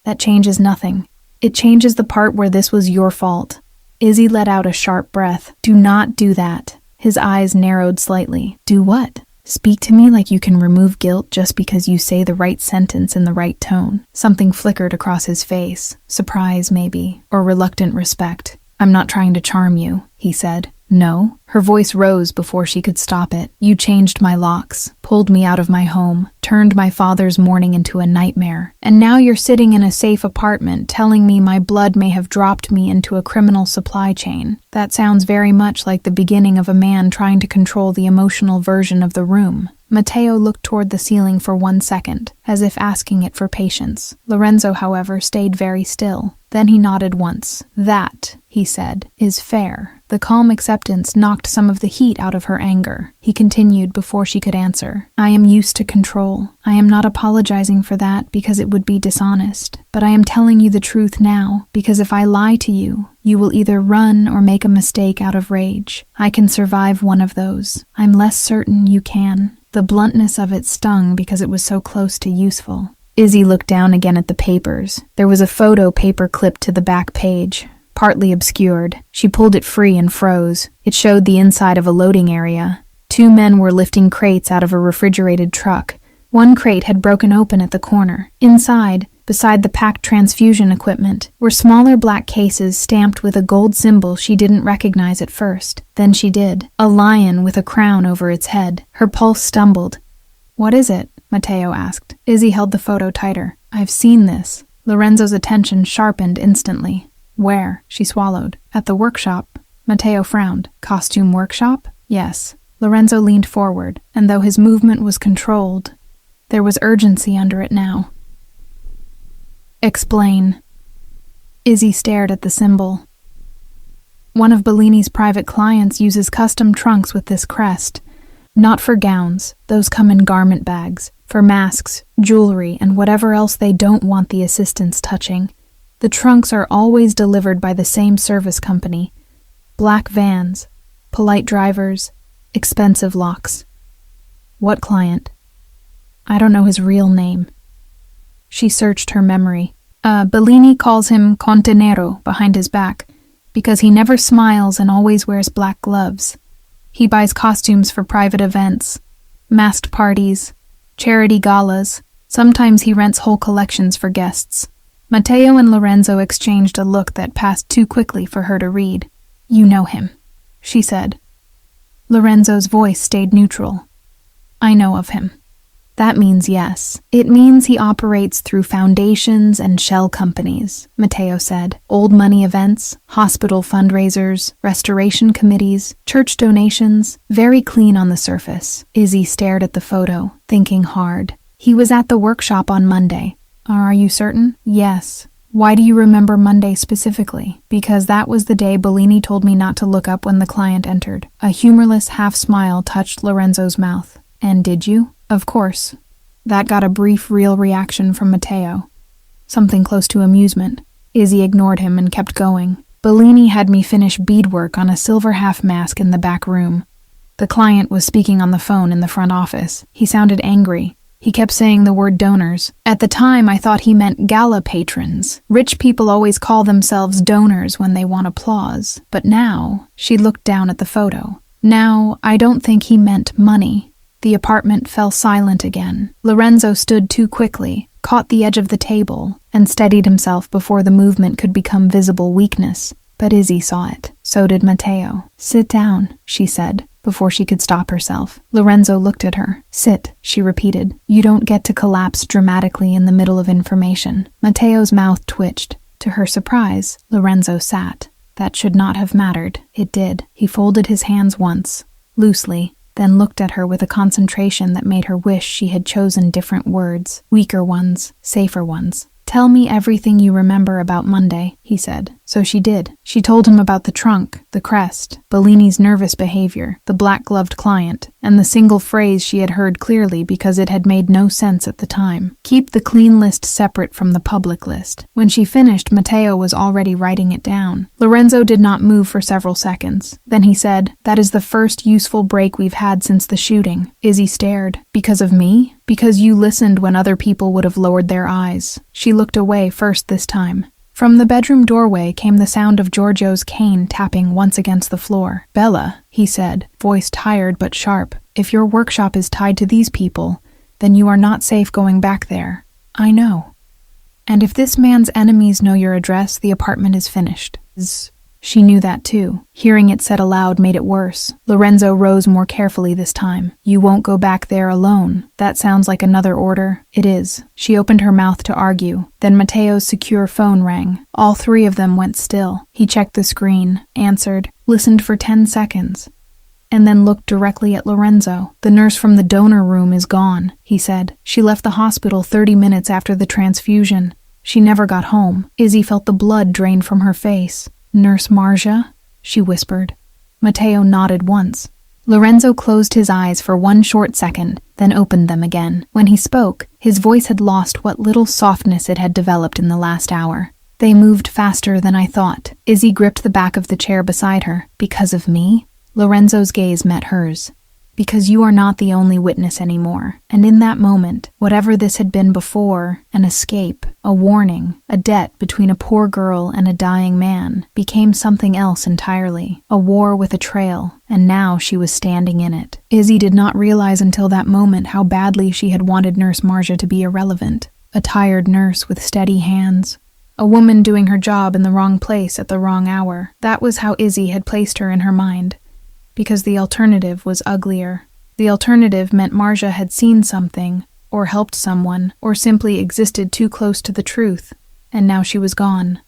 That changes nothing. It changes the part where this was your fault. Izzy let out a sharp breath. Do not do that. His eyes narrowed slightly. Do what? Speak to me like you can remove guilt just because you say the right sentence in the right tone. Something flickered across his face. Surprise, maybe, or reluctant respect. I'm not trying to charm you, he said. No? Her voice rose before she could stop it. You changed my locks, pulled me out of my home, turned my father's morning into a nightmare. And now you're sitting in a safe apartment telling me my blood may have dropped me into a criminal supply chain. That sounds very much like the beginning of a man trying to control the emotional version of the room. Matteo looked toward the ceiling for 1 second, as if asking it for patience. Lorenzo, however, stayed very still. Then he nodded once. That, he said, is fair. The calm acceptance knocked some of the heat out of her anger. He continued before she could answer. I am used to control. I am not apologizing for that because it would be dishonest. But I am telling you the truth now, because if I lie to you, you will either run or make a mistake out of rage. I can survive one of those. I'm less certain you can. The bluntness of it stung because it was so close to useful. Izzy looked down again at the papers. There was a photo paper clipped to the back page, partly obscured. She pulled it free and froze. It showed the inside of a loading area. 2 men were lifting crates out of a refrigerated truck. One crate had broken open at the corner. Inside, beside the packed transfusion equipment, were smaller black cases stamped with a gold symbol she didn't recognize at first. Then she did. A lion with a crown over its head. Her pulse stumbled. What is it? Matteo asked. Izzy held the photo tighter. I've seen this. Lorenzo's attention sharpened instantly. Where? She swallowed. At the workshop. Matteo frowned. Costume workshop? Yes. Lorenzo leaned forward, and though his movement was controlled, there was urgency under it now. Explain. Izzy stared at the symbol. One of Bellini's private clients uses custom trunks with this crest. Not for gowns, those come in garment bags, for masks, jewelry, and whatever else they don't want the assistants touching. The trunks are always delivered by the same service company. Black vans, polite drivers, expensive locks. What client? I don't know his real name. She searched her memory. Bellini calls him Conte Nero behind his back, because he never smiles and always wears black gloves. He buys costumes for private events, masked parties, charity galas. Sometimes he rents whole collections for guests. Matteo and Lorenzo exchanged a look that passed too quickly for her to read. You know him, she said. Lorenzo's voice stayed neutral. I know of him. That means yes. It means he operates through foundations and shell companies, Matteo said. Old money events, hospital fundraisers, restoration committees, church donations, very clean on the surface. Izzy stared at the photo, thinking hard. He was at the workshop on Monday. Are you certain? Yes. Why do you remember Monday specifically? Because that was the day Bellini told me not to look up when the client entered. A humorless half-smile touched Lorenzo's mouth. And did you? Of course. That got a brief, real reaction from Matteo. Something close to amusement. Izzy ignored him and kept going. Bellini had me finish beadwork on a silver half mask in the back room. The client was speaking on the phone in the front office. He sounded angry. He kept saying the word donors. At the time, I thought he meant gala patrons. Rich people always call themselves donors when they want applause. But now, she looked down at the photo. Now, I don't think he meant money. The apartment fell silent again. Lorenzo stood too quickly, caught the edge of the table, and steadied himself before the movement could become visible weakness. But Izzy saw it. So did Matteo. Sit down, she said, before she could stop herself. Lorenzo looked at her. Sit, she repeated. You don't get to collapse dramatically in the middle of information. Matteo's mouth twitched. To her surprise, Lorenzo sat. That should not have mattered. It did. He folded his hands once, loosely, then looked at her with a concentration that made her wish she had chosen different words, weaker ones, safer ones. Tell me everything you remember about Monday, he said. So she did. She told him about the trunk, the crest, Bellini's nervous behavior, the black-gloved client, and the single phrase she had heard clearly because it had made no sense at the time. Keep the clean list separate from the public list. When she finished, Matteo was already writing it down. Lorenzo did not move for several seconds. Then he said, That is the first useful break we've had since the shooting. Izzy stared. Because of me? Because you listened when other people would have lowered their eyes. She looked away first this time. From the bedroom doorway came the sound of Giorgio's cane tapping once against the floor. Bella, he said, voice tired but sharp, if your workshop is tied to these people, then you are not safe going back there. I know. And if this man's enemies know your address, the apartment is finished. She knew that too. Hearing it said aloud made it worse. Lorenzo rose more carefully this time. You won't go back there alone. That sounds like another order. It is. She opened her mouth to argue. Then Matteo's secure phone rang. All three of them went still. He checked the screen, answered, listened for 10 seconds, and then looked directly at Lorenzo. The nurse from the donor room is gone, he said. She left the hospital 30 minutes after the transfusion. She never got home. Izzy felt the blood drain from her face. Nurse Marja? She whispered. Matteo nodded once. Lorenzo closed his eyes for one short second, then opened them again. When he spoke, his voice had lost what little softness it had developed in the last hour. They moved faster than I thought. Izzy gripped the back of the chair beside her. Because of me? Lorenzo's gaze met hers. Because you are not the only witness anymore. And in that moment, whatever this had been before, an escape, a warning, a debt between a poor girl and a dying man, became something else entirely. A war with a trail, and now she was standing in it. Izzy did not realize until that moment how badly she had wanted Nurse Marja to be irrelevant. A tired nurse with steady hands. A woman doing her job in the wrong place at the wrong hour. That was how Izzy had placed her in her mind. Because the alternative was uglier. The alternative meant Marja had seen something, or helped someone, or simply existed too close to the truth, and now she was gone.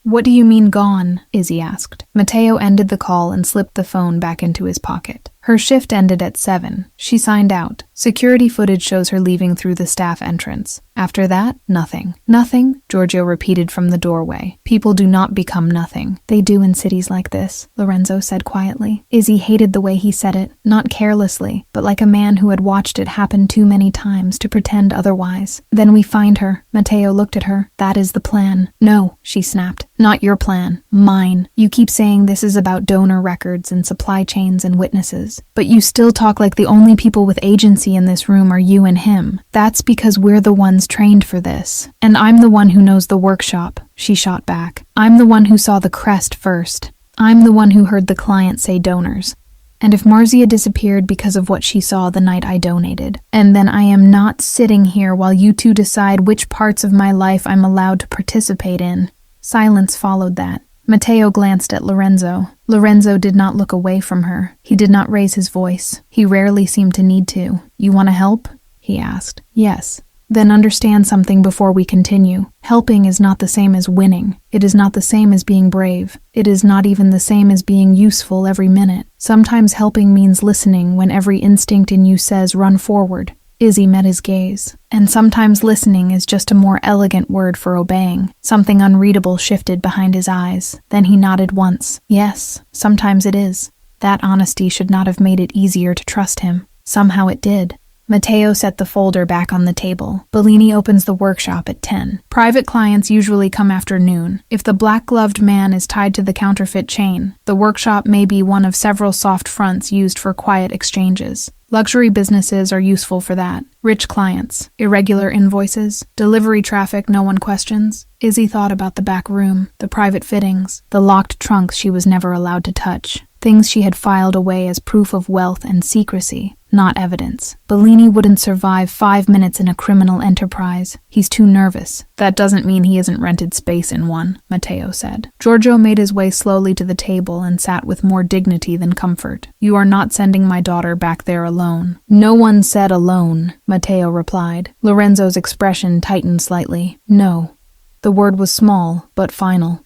What do you mean gone? Izzy asked. Matteo ended the call and slipped the phone back into his pocket. Her shift ended at 7. She signed out. Security footage shows her leaving through the staff entrance. After that, nothing. Nothing? Giorgio repeated from the doorway. People do not become nothing. They do in cities like this, Lorenzo said quietly. Izzy hated the way he said it, not carelessly, but like a man who had watched it happen too many times to pretend otherwise. Then we find her. Matteo looked at her. That is the plan. No, she snapped. Not your plan. Mine. You keep saying this is about donor records and supply chains and witnesses, but you still talk like the only people with agency in this room are you and him. That's because we're the ones trained for this. And I'm the one who knows the workshop, she shot back. I'm the one who saw the crest first. I'm the one who heard the client say donors. And if Marzia disappeared because of what she saw the night I donated, and then I am not sitting here while you two decide which parts of my life I'm allowed to participate in. Silence followed that. Matteo glanced at Lorenzo. Lorenzo did not look away from her. He did not raise his voice. He rarely seemed to need to. You want to help? He asked. Yes. Then understand something before we continue. Helping is not the same as winning. It is not the same as being brave. It is not even the same as being useful every minute. Sometimes helping means listening when every instinct in you says run forward. Izzy met his gaze. And sometimes listening is just a more elegant word for obeying. Something unreadable shifted behind his eyes. Then he nodded once. Yes, sometimes it is. That honesty should not have made it easier to trust him. Somehow it did. Matteo set the folder back on the table. Bellini opens the workshop at 10. Private clients usually come after noon. If the black-gloved man is tied to the counterfeit chain, the workshop may be one of several soft fronts used for quiet exchanges. Luxury businesses are useful for that. Rich clients, irregular invoices, delivery traffic no one questions. Izzy thought about the back room, the private fittings, the locked trunks she was never allowed to touch. Things she had filed away as proof of wealth and secrecy, not evidence. Bellini wouldn't survive 5 minutes in a criminal enterprise. He's too nervous. That doesn't mean he hasn't rented space in one, Matteo said. Giorgio made his way slowly to the table and sat with more dignity than comfort. You are not sending my daughter back there alone. No one said alone, Matteo replied. Lorenzo's expression tightened slightly. No. The word was small, but final.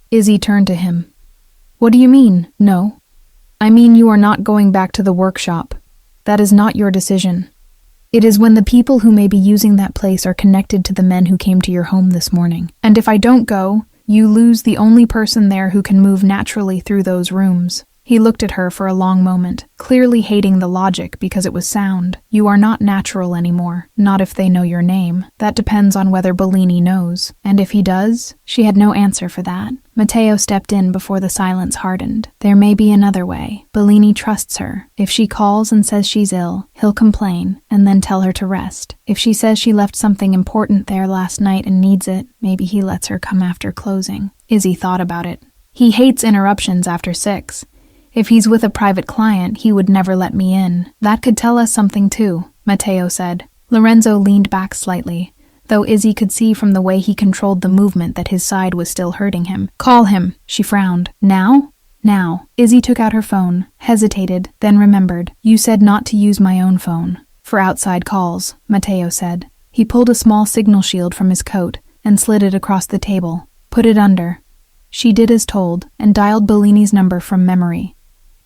Izzy turned to him. What do you mean, no? I mean you are not going back to the workshop. That is not your decision. It is when the people who may be using that place are connected to the men who came to your home this morning. And if I don't go, you lose the only person there who can move naturally through those rooms. He looked at her for a long moment, clearly hating the logic because it was sound. You are not natural anymore, not if they know your name. That depends on whether Bellini knows. And if he does? She had no answer for that. Matteo stepped in before the silence hardened. There may be another way. Bellini trusts her. If she calls and says she's ill, he'll complain and then tell her to rest. If she says she left something important there last night and needs it, maybe he lets her come after closing. Izzy thought about it. He hates interruptions after 6. If he's with a private client, he would never let me in. That could tell us something too, Matteo said. Lorenzo leaned back slightly, though Izzy could see from the way he controlled the movement that his side was still hurting him. Call him, she frowned. Now? Now. Izzy took out her phone, hesitated, then remembered. You said not to use my own phone. For outside calls, Matteo said. He pulled a small signal shield from his coat and slid it across the table. Put it under. She did as told and dialed Bellini's number from memory.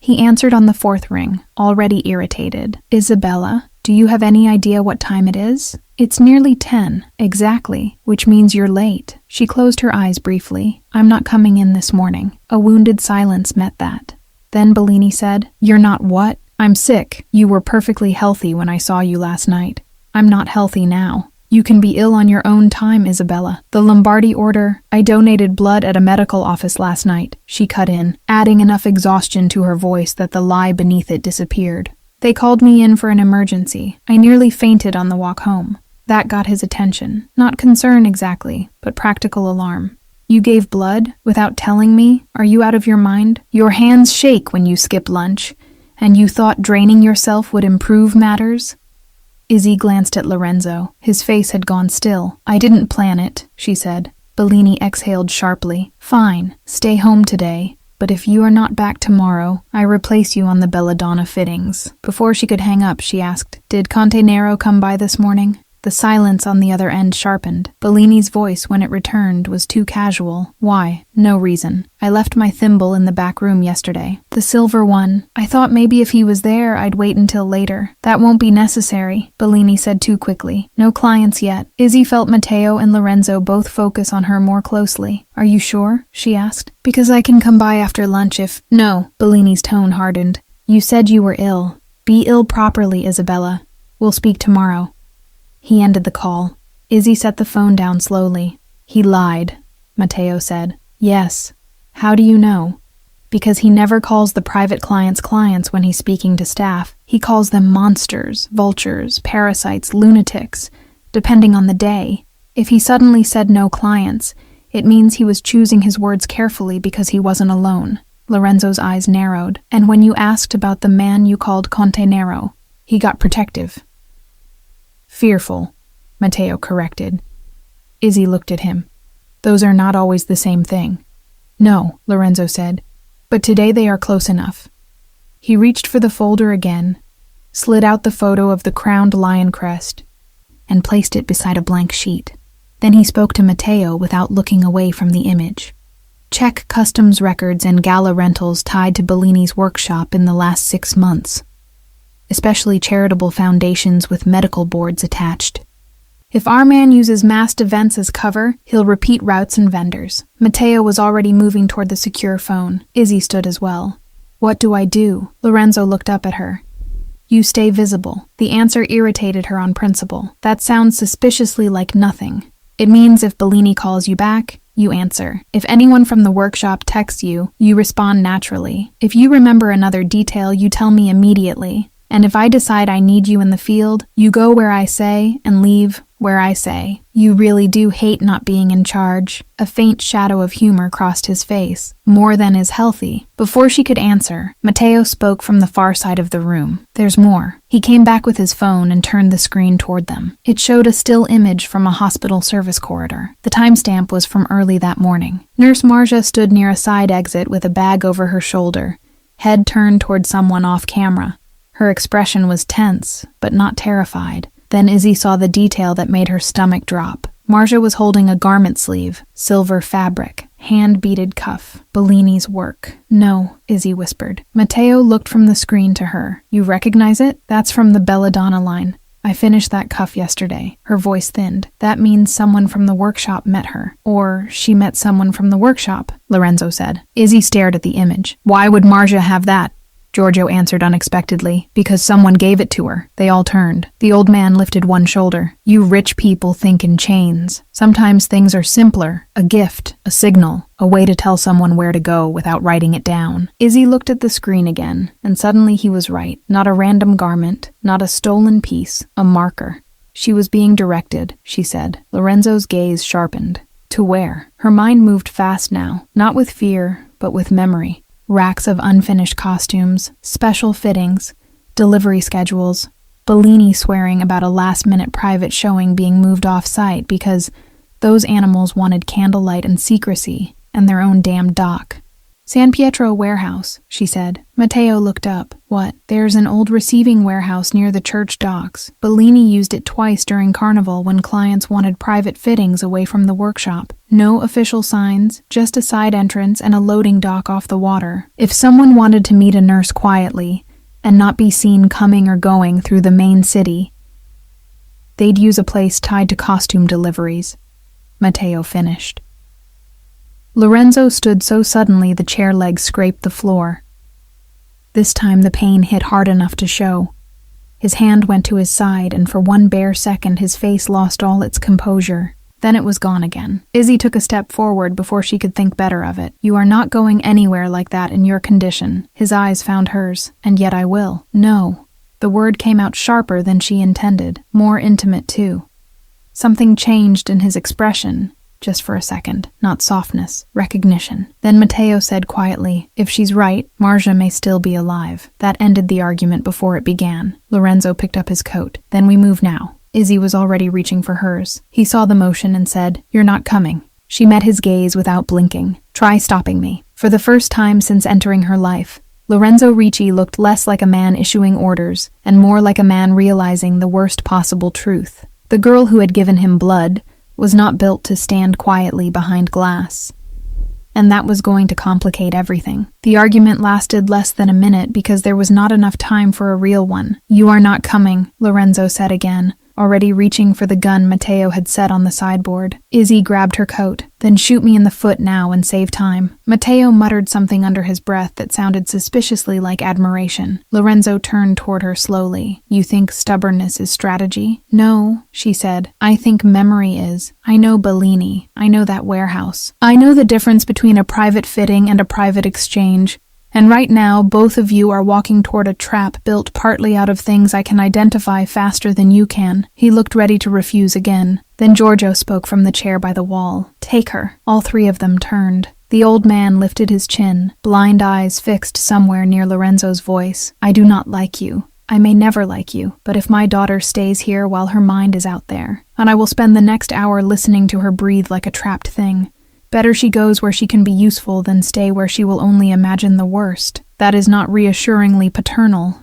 He answered on the 4th ring, already irritated. Isabella, do you have any idea what time it is? It's nearly 10, exactly, which means you're late. She closed her eyes briefly. I'm not coming in this morning. A wounded silence met that. Then Bellini said, You're not what? I'm sick. You were perfectly healthy when I saw you last night. I'm not healthy now. You can be ill on your own time, Isabella. The Lombardi order. I donated blood at a medical office last night, she cut in, adding enough exhaustion to her voice that the lie beneath it disappeared. They called me in for an emergency. I nearly fainted on the walk home. That got his attention. Not concern exactly, but practical alarm. You gave blood without telling me? Are you out of your mind? Your hands shake when you skip lunch, and you thought draining yourself would improve matters? Izzy glanced at Lorenzo. His face had gone still. I didn't plan it, she said. Bellini exhaled sharply. Fine, stay home today. But if you are not back tomorrow, I replace you on the Belladonna fittings. Before she could hang up, she asked, Did Conte Nero come by this morning? The silence on the other end sharpened. Bellini's voice, when it returned, was too casual. Why? No reason. I left my thimble in the back room yesterday. The silver one. I thought maybe if he was there, I'd wait until later. That won't be necessary, Bellini said too quickly. No clients yet. Izzy felt Matteo and Lorenzo both focus on her more closely. Are you sure? She asked. Because I can come by after lunch if— No, Bellini's tone hardened. You said you were ill. Be ill properly, Isabella. We'll speak tomorrow. He ended the call. Izzy set the phone down slowly. He lied, Matteo said. Yes. How do you know? Because he never calls the private clients clients when he's speaking to staff. He calls them monsters, vultures, parasites, lunatics, depending on the day. If he suddenly said no clients, it means he was choosing his words carefully because he wasn't alone. Lorenzo's eyes narrowed. And when you asked about the man you called Conte Nero, he got protective. Fearful, Matteo corrected. Izzy looked at him. Those are not always the same thing. No, Lorenzo said, but today they are close enough. He reached for the folder again, slid out the photo of the crowned lion crest, and placed it beside a blank sheet. Then he spoke to Matteo without looking away from the image. Check customs records and gala rentals tied to Bellini's workshop in the last 6 months. Especially charitable foundations with medical boards attached. If our man uses massed events as cover, he'll repeat routes and vendors. Matteo was already moving toward the secure phone. Izzy stood as well. What do I do? Lorenzo looked up at her. You stay visible. The answer irritated her on principle. That sounds suspiciously like nothing. It means if Bellini calls you back, you answer. If anyone from the workshop texts you, you respond naturally. If you remember another detail, you tell me immediately. And if I decide I need you in the field, you go where I say and leave where I say. You really do hate not being in charge. A faint shadow of humor crossed his face, more than is healthy. Before she could answer, Matteo spoke from the far side of the room. There's more. He came back with his phone and turned the screen toward them. It showed a still image from a hospital service corridor. The timestamp was from early that morning. Nurse Marja stood near a side exit with a bag over her shoulder, head turned toward someone off camera. Her expression was tense, but not terrified. Then Izzy saw the detail that made her stomach drop. Marja was holding a garment sleeve, silver fabric, hand-beaded cuff, Bellini's work. No, Izzy whispered. Matteo looked from the screen to her. You recognize it? That's from the Belladonna line. I finished that cuff yesterday. Her voice thinned. That means someone from the workshop met her. Or she met someone from the workshop, Lorenzo said. Izzy stared at the image. Why would Marja have that? Giorgio answered unexpectedly. Because someone gave it to her. They all turned. The old man lifted one shoulder. You rich people think in chains. Sometimes things are simpler. A gift, a signal, a way to tell someone where to go without writing it down. Izzy looked at the screen again, and suddenly he was right. Not a random garment, not a stolen piece, a marker. She was being directed, she said. Lorenzo's gaze sharpened. To where? Her mind moved fast now, not with fear, but with memory. Racks of unfinished costumes, special fittings, delivery schedules, Bellini swearing about a last-minute private showing being moved off-site because those animals wanted candlelight and secrecy and their own damn dock. San Pietro warehouse, she said. Matteo looked up. What? There's an old receiving warehouse near the church docks. Bellini used it twice during Carnival when clients wanted private fittings away from the workshop. No official signs, just a side entrance and a loading dock off the water. If someone wanted to meet a nurse quietly and not be seen coming or going through the main city, they'd use a place tied to costume deliveries. Matteo finished. Lorenzo stood so suddenly the chair legs scraped the floor. This time the pain hit hard enough to show. His hand went to his side, and for one bare second his face lost all its composure. Then it was gone again. Izzy took a step forward before she could think better of it. You are not going anywhere like that in your condition. His eyes found hers. And yet I will. No. The word came out sharper than she intended, more intimate too. Something changed in his expression. Just for a second. Not softness, recognition. Then Matteo said quietly, if she's right, Marja may still be alive. That ended the argument before it began. Lorenzo picked up his coat. Then we move now. Izzy was already reaching for hers. He saw the motion and said, you're not coming. She met his gaze without blinking. Try stopping me. For the first time since entering her life, Lorenzo Ricci looked less like a man issuing orders and more like a man realizing the worst possible truth. The girl who had given him blood was not built to stand quietly behind glass. And that was going to complicate everything. The argument lasted less than a minute because there was not enough time for a real one. "You are not coming," Lorenzo said again, already reaching for the gun Matteo had set on the sideboard. Izzy grabbed her coat. "Then shoot me in the foot now and save time." Matteo muttered something under his breath that sounded suspiciously like admiration. Lorenzo turned toward her slowly. "You think stubbornness is strategy?" "No," she said. "I think memory is. I know Bellini. I know that warehouse. I know the difference between a private fitting and a private exchange. And right now, both of you are walking toward a trap built partly out of things I can identify faster than you can." He looked ready to refuse again. Then Giorgio spoke from the chair by the wall. "Take her." All three of them turned. The old man lifted his chin, blind eyes fixed somewhere near Lorenzo's voice. "I do not like you. I may never like you, but if my daughter stays here while her mind is out there, and I will spend the next hour listening to her breathe like a trapped thing. Better she goes where she can be useful than stay where she will only imagine the worst." "That is not reassuringly paternal,"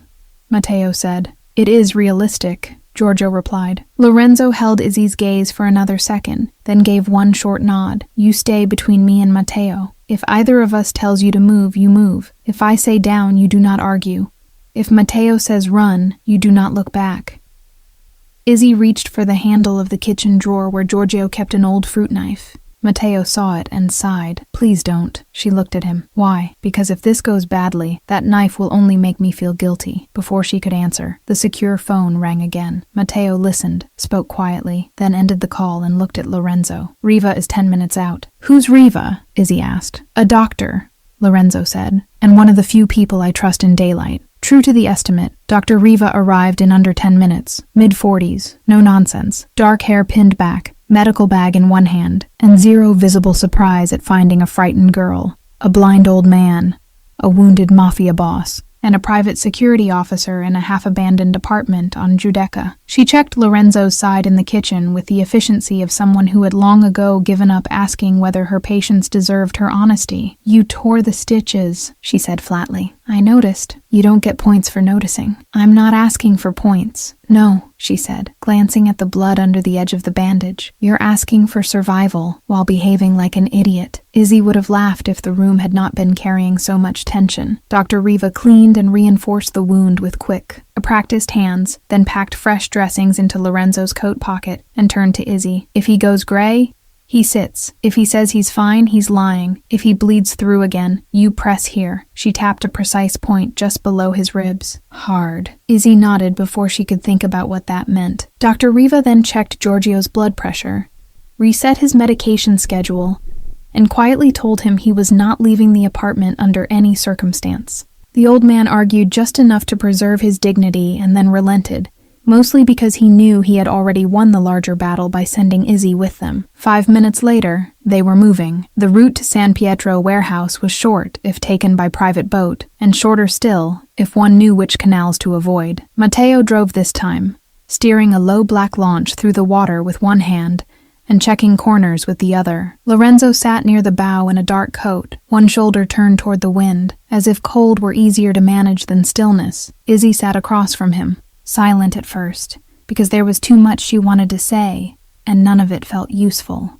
Matteo said. "It is realistic," Giorgio replied. Lorenzo held Izzy's gaze for another second, then gave one short nod. "You stay between me and Matteo. If either of us tells you to move, you move. If I say down, you do not argue. If Matteo says run, you do not look back." Izzy reached for the handle of the kitchen drawer where Giorgio kept an old fruit knife. Matteo saw it and sighed. "Please don't." She looked at him. "Why?" "Because if this goes badly, that knife will only make me feel guilty." Before she could answer, the secure phone rang again. Matteo listened, spoke quietly, then ended the call and looked at Lorenzo. "Riva is 10 minutes out." "Who's Riva?" Izzy asked. "A doctor," Lorenzo said, "and one of the few people I trust in daylight." True to the estimate, Dr. Riva arrived in under 10 minutes. Mid-40s, no nonsense, dark hair pinned back, medical bag in one hand, and zero visible surprise at finding a frightened girl, a blind old man, a wounded Mafia boss, and a private security officer in a half-abandoned apartment on Giudecca. She checked Lorenzo's side in the kitchen with the efficiency of someone who had long ago given up asking whether her patients deserved her honesty. "You tore the stitches," she said flatly. "I noticed. You don't get points for noticing." "I'm not asking for points." "No," she said, glancing at the blood under the edge of the bandage. "You're asking for survival while behaving like an idiot." Izzy would have laughed if the room had not been carrying so much tension. Dr. Riva cleaned and reinforced the wound with quick, practiced hands, then packed fresh dressings into Lorenzo's coat pocket and turned to Izzy. "If he goes gray, he sits. If he says he's fine, he's lying. If he bleeds through again, you press here." She tapped a precise point just below his ribs. "Hard." Izzy nodded before she could think about what that meant. Dr. Riva then checked Giorgio's blood pressure, reset his medication schedule, and quietly told him he was not leaving the apartment under any circumstance. The old man argued just enough to preserve his dignity and then relented, mostly because he knew he had already won the larger battle by sending Izzy with them. 5 minutes later, they were moving. The route to San Pietro warehouse was short if taken by private boat, and shorter still if one knew which canals to avoid. Matteo drove this time, steering a low black launch through the water with one hand and checking corners with the other. Lorenzo sat near the bow in a dark coat, one shoulder turned toward the wind, as if cold were easier to manage than stillness. Izzy sat across from him, silent at first, because there was too much she wanted to say, and none of it felt useful.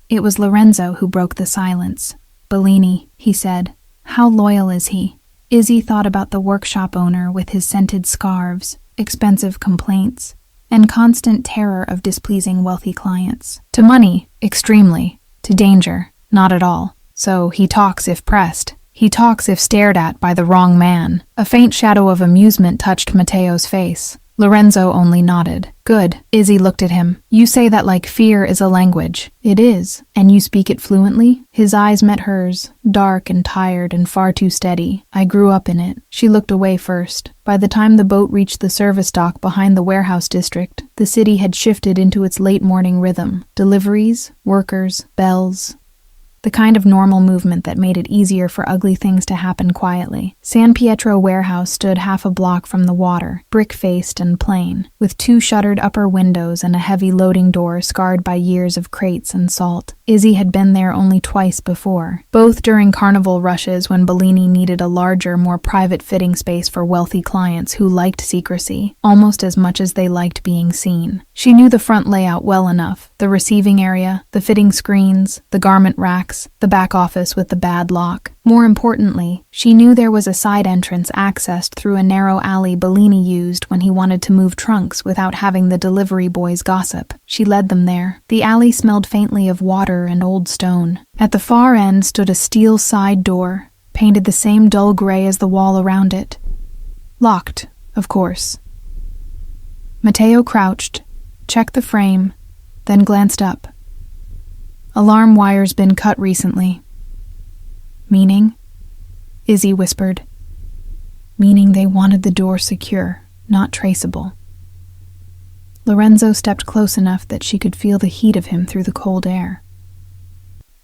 It was Lorenzo who broke the silence. "Bellini," he said. "How loyal is he?" Izzy thought about the workshop owner with his scented scarves, expensive complaints, and constant terror of displeasing wealthy clients. "To money, extremely. To danger, not at all. So he talks if pressed. He talks if stared at by the wrong man." A faint shadow of amusement touched Matteo's face. Lorenzo only nodded. "Good." Izzy looked at him. "You say that like fear is a language." "It is. And you speak it fluently?" His eyes met hers, dark and tired and far too steady. "I grew up in it." She looked away first. By the time the boat reached the service dock behind the warehouse district, the city had shifted into its late morning rhythm. Deliveries, workers, bells. the kind of normal movement that made it easier for ugly things to happen quietly. San Pietro warehouse stood half a block from the water, brick-faced and plain, with 2 shuttered upper windows and a heavy loading door scarred by years of crates and salt. Izzy had been there only twice before, both during carnival rushes when Bellini needed a larger, more private fitting space for wealthy clients who liked secrecy, almost as much as they liked being seen. She knew the front layout well enough, the receiving area, the fitting screens, the garment racks, the back office with the bad lock. More importantly, she knew there was a side entrance accessed through a narrow alley Bellini used when he wanted to move trunks without having the delivery boys gossip. She led them there. The alley smelled faintly of water and old stone. At the far end stood a steel side door, painted the same dull gray as the wall around it. Locked, of course. Matteo crouched, checked the frame, then glanced up. Alarm wire's been cut recently. Meaning? Izzy whispered. Meaning they wanted the door secure, not traceable. Lorenzo stepped close enough that she could feel the heat of him through the cold air.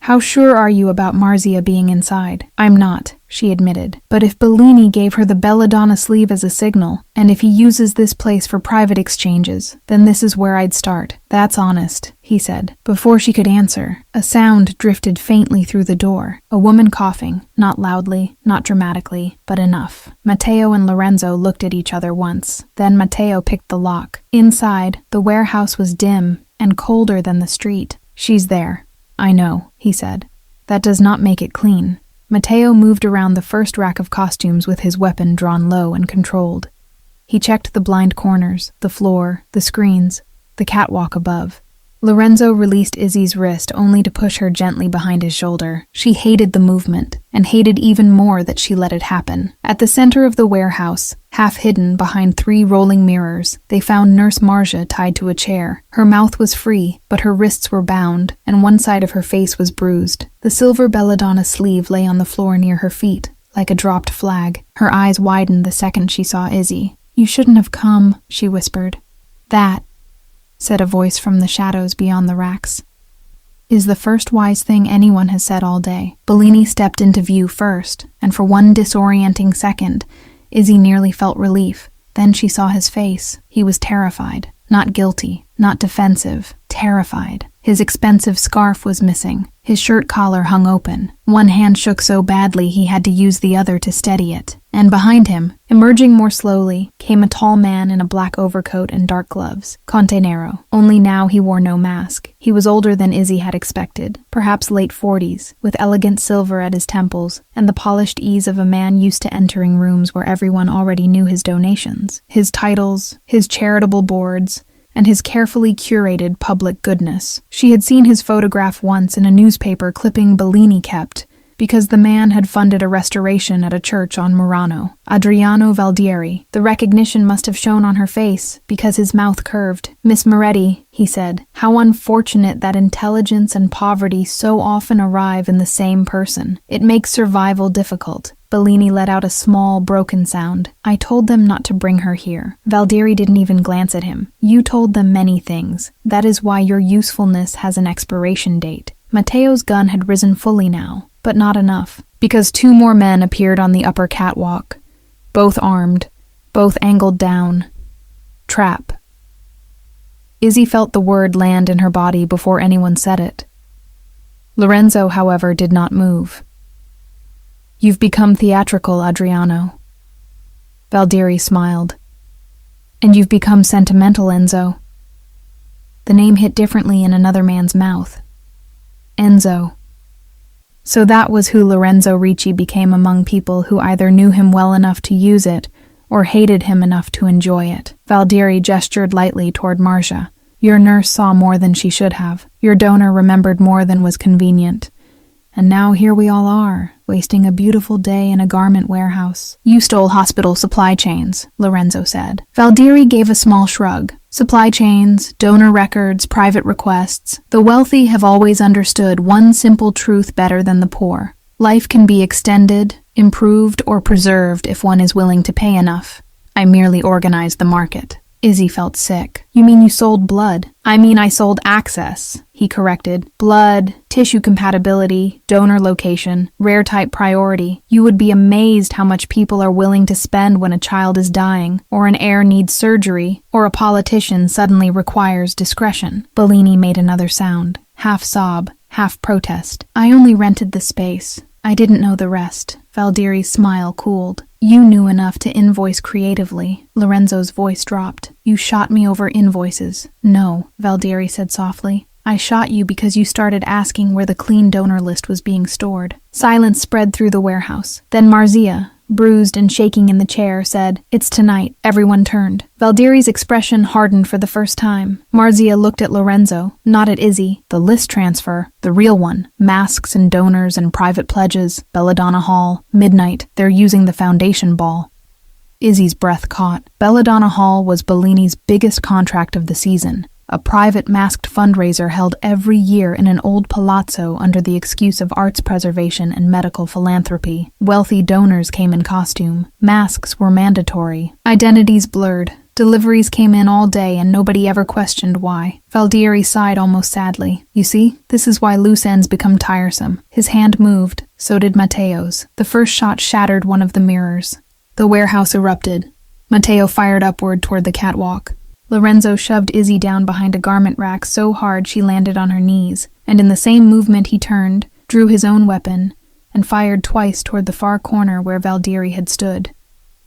How sure are you about Marzia being inside? I'm not, she admitted. But if Bellini gave her the belladonna sleeve as a signal, and if he uses this place for private exchanges, then this is where I'd start. That's honest, he said. Before she could answer, a sound drifted faintly through the door. A woman coughing, not loudly, not dramatically, but enough. Matteo and Lorenzo looked at each other once. Then Matteo picked the lock. Inside, the warehouse was dim and colder than the street. She's there. I know, he said. That does not make it clean. Matteo moved around the first rack of costumes with his weapon drawn low and controlled. He checked the blind corners, the floor, the screens, the catwalk above. Lorenzo released Izzy's wrist only to push her gently behind his shoulder. She hated the movement, and hated even more that she let it happen. At the center of the warehouse, half hidden behind 3 rolling mirrors, they found Nurse Marcia tied to a chair. Her mouth was free, but her wrists were bound, and one side of her face was bruised. The silver belladonna sleeve lay on the floor near her feet, like a dropped flag. Her eyes widened the second she saw Izzy. You shouldn't have come, she whispered. That, said a voice from the shadows beyond the racks, is the first wise thing anyone has said all day. Bellini stepped into view first, and for one disorienting second, Izzy nearly felt relief. Then she saw his face. He was terrified. Not guilty, not defensive, terrified. His expensive scarf was missing. His shirt collar hung open. One hand shook so badly he had to use the other to steady it. And behind him, emerging more slowly, came a tall man in a black overcoat and dark gloves. Conte Nero. Only now he wore no mask. He was older than Izzy had expected, perhaps late 40s, with elegant silver at his temples, and the polished ease of a man used to entering rooms where everyone already knew his donations, his titles, his charitable boards, and his carefully curated public goodness. She had seen his photograph once in a newspaper clipping Bellini kept, because the man had funded a restoration at a church on Murano. Adriano Valdieri. The recognition must have shown on her face, because his mouth curved. Miss Moretti, he said, how unfortunate that intelligence and poverty so often arrive in the same person. It makes survival difficult. Bellini let out a small, broken sound. I told them not to bring her here. Valdieri didn't even glance at him. You told them many things. That is why your usefulness has an expiration date. Matteo's gun had risen fully now, but not enough, because 2 more men appeared on the upper catwalk, both armed, both angled down. Trap. Izzy felt the word land in her body before anyone said it. Lorenzo, however, did not move. You've become theatrical, Adriano. Valdieri smiled. And you've become sentimental, Enzo. The name hit differently in another man's mouth. Enzo. So that was who Lorenzo Ricci became among people who either knew him well enough to use it or hated him enough to enjoy it. Valdieri gestured lightly toward Marcia. Your nurse saw more than she should have. Your donor remembered more than was convenient. And now here we all are, wasting a beautiful day in a garment warehouse. You stole hospital supply chains, Lorenzo said. Valdieri gave a small shrug. Supply chains, donor records, private requests. The wealthy have always understood one simple truth better than the poor. Life can be extended, improved, or preserved if one is willing to pay enough. I merely organized the market. Izzy felt sick. You mean you sold blood? I mean I sold access, he corrected. Blood, tissue compatibility, donor location, rare type priority. You would be amazed how much people are willing to spend when a child is dying, or an heir needs surgery, or a politician suddenly requires discretion. Bellini made another sound, half sob, half protest. I only rented the space. I didn't know the rest. Valdiri's smile cooled. You knew enough to invoice creatively. Lorenzo's voice dropped. You shot me over invoices. No, Valdiri said softly. I shot you because you started asking where the clean donor list was being stored. Silence spread through the warehouse. Then Marzia, bruised and shaking in the chair, said, It's tonight. Everyone turned. Valdiri's expression hardened for the first time. Marzia looked at Lorenzo, not at Izzy. The list transfer, the real one. Masks and donors and private pledges. Belladonna Hall. Midnight. They're using the foundation ball. Izzy's breath caught. Belladonna Hall was Bellini's biggest contract of the season. A private masked fundraiser held every year in an old palazzo under the excuse of arts preservation and medical philanthropy. Wealthy donors came in costume. Masks were mandatory. Identities blurred. Deliveries came in all day and nobody ever questioned why. Valdiri sighed almost sadly. You see, this is why loose ends become tiresome. His hand moved. So did Matteo's. The first shot shattered one of the mirrors. The warehouse erupted. Matteo fired upward toward the catwalk. Lorenzo shoved Izzy down behind a garment rack so hard she landed on her knees, and in the same movement he turned, drew his own weapon, and fired twice toward the far corner where Valdiri had stood.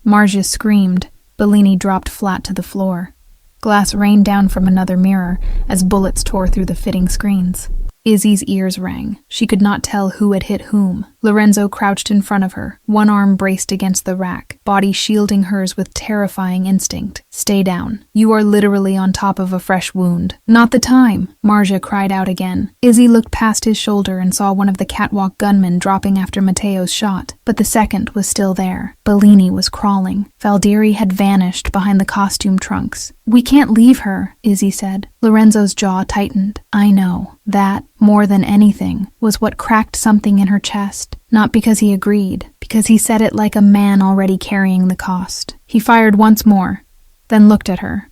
Margia screamed. Bellini dropped flat to the floor. Glass rained down from another mirror as bullets tore through the fitting screens. Izzy's ears rang. She could not tell who had hit whom. Lorenzo crouched in front of her, one arm braced against the rack, body shielding hers with terrifying instinct. Stay down. You are literally on top of a fresh wound. Not the time, Margia cried out again. Izzy looked past his shoulder and saw one of the catwalk gunmen dropping after Matteo's shot, but the second was still there. Bellini was crawling. Valdiri had vanished behind the costume trunks. We can't leave her, Izzy said. Lorenzo's jaw tightened. I know. That, more than anything, was what cracked something in her chest. Not because he agreed, because he said it like a man already carrying the cost. He fired once more, then looked at her.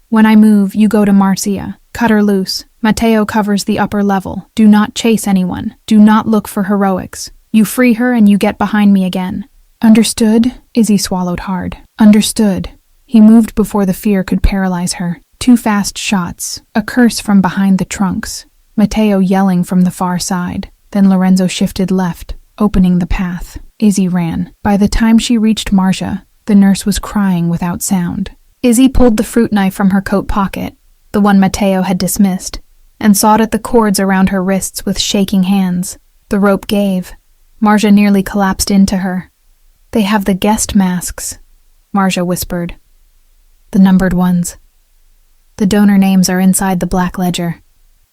When I move, you go to Marcia. Cut her loose. Matteo covers the upper level. Do not chase anyone. Do not look for heroics. You free her and you get behind me again. Understood? Izzy swallowed hard. Understood. He moved before the fear could paralyze her. 2 fast shots. A curse from behind the trunks. Matteo yelling from the far side. Then Lorenzo shifted left, opening the path. Izzy ran. By the time she reached Marcia, the nurse was crying without sound. Izzy pulled the fruit knife from her coat pocket, the one Matteo had dismissed, and sawed at the cords around her wrists with shaking hands. The rope gave. Marcia nearly collapsed into her. They have the guest masks, Marcia whispered. The numbered ones. The donor names are inside the black ledger.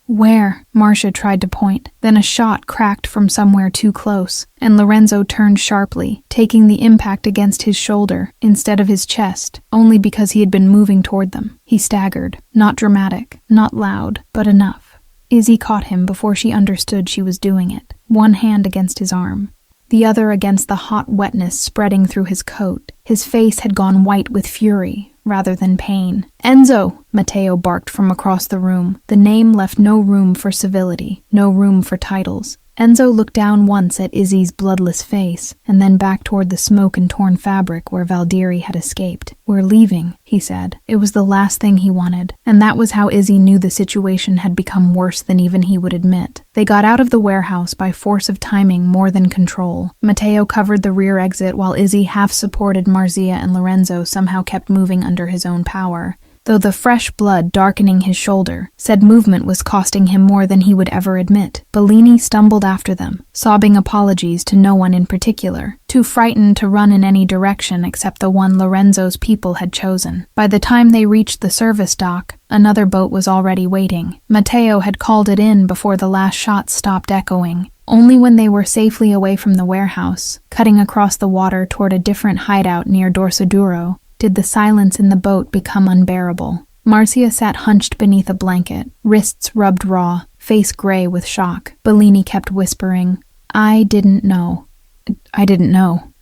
Where? Marcia tried to point. Then a shot cracked from somewhere too close, and Lorenzo turned sharply, taking the impact against his shoulder instead of his chest, only because he had been moving toward them. He staggered. Not dramatic, not loud, but enough. Izzy caught him before she understood she was doing it, one hand against his arm, the other against the hot wetness spreading through his coat. His face had gone white with fury, rather than pain. Enzo! Matteo barked from across the room. The name left no room for civility, no room for titles. Enzo looked down once at Izzy's bloodless face, and then back toward the smoke and torn fabric where Valdiri had escaped. We're leaving, he said. It was the last thing he wanted, and that was how Izzy knew the situation had become worse than even he would admit. They got out of the warehouse by force of timing more than control. Matteo covered the rear exit while Izzy half-supported Marzia and Lorenzo somehow kept moving under his own power. Though the fresh blood darkening his shoulder said movement was costing him more than he would ever admit. Bellini stumbled after them, sobbing apologies to no one in particular, too frightened to run in any direction except the one Lorenzo's people had chosen. By the time they reached the service dock, another boat was already waiting. Matteo had called it in before the last shots stopped echoing. Only when they were safely away from the warehouse, cutting across the water toward a different hideout near Dorsoduro, did the silence in the boat become unbearable. Marcia sat hunched beneath a blanket, wrists rubbed raw, face gray with shock. Bellini kept whispering, I didn't know,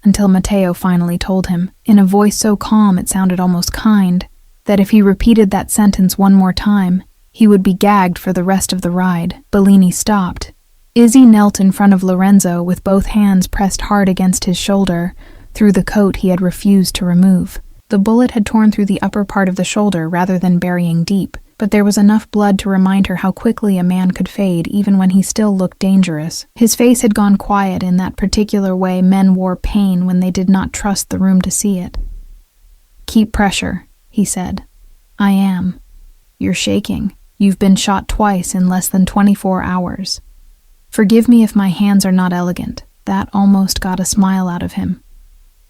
until Matteo finally told him, in a voice so calm it sounded almost kind. that if he repeated that sentence one more time, he would be gagged for the rest of the ride. Bellini stopped. Izzy knelt in front of Lorenzo with both hands pressed hard against his shoulder, through the coat he had refused to remove. The bullet had torn through the upper part of the shoulder rather than burying deep, but there was enough blood to remind her how quickly a man could fade even when he still looked dangerous. His face had gone quiet in that particular way men wore pain when they did not trust the room to see it. "Keep pressure," he said. "I am. You're shaking. You've been shot twice in less than 24 hours. Forgive me if my hands are not elegant." That almost got a smile out of him.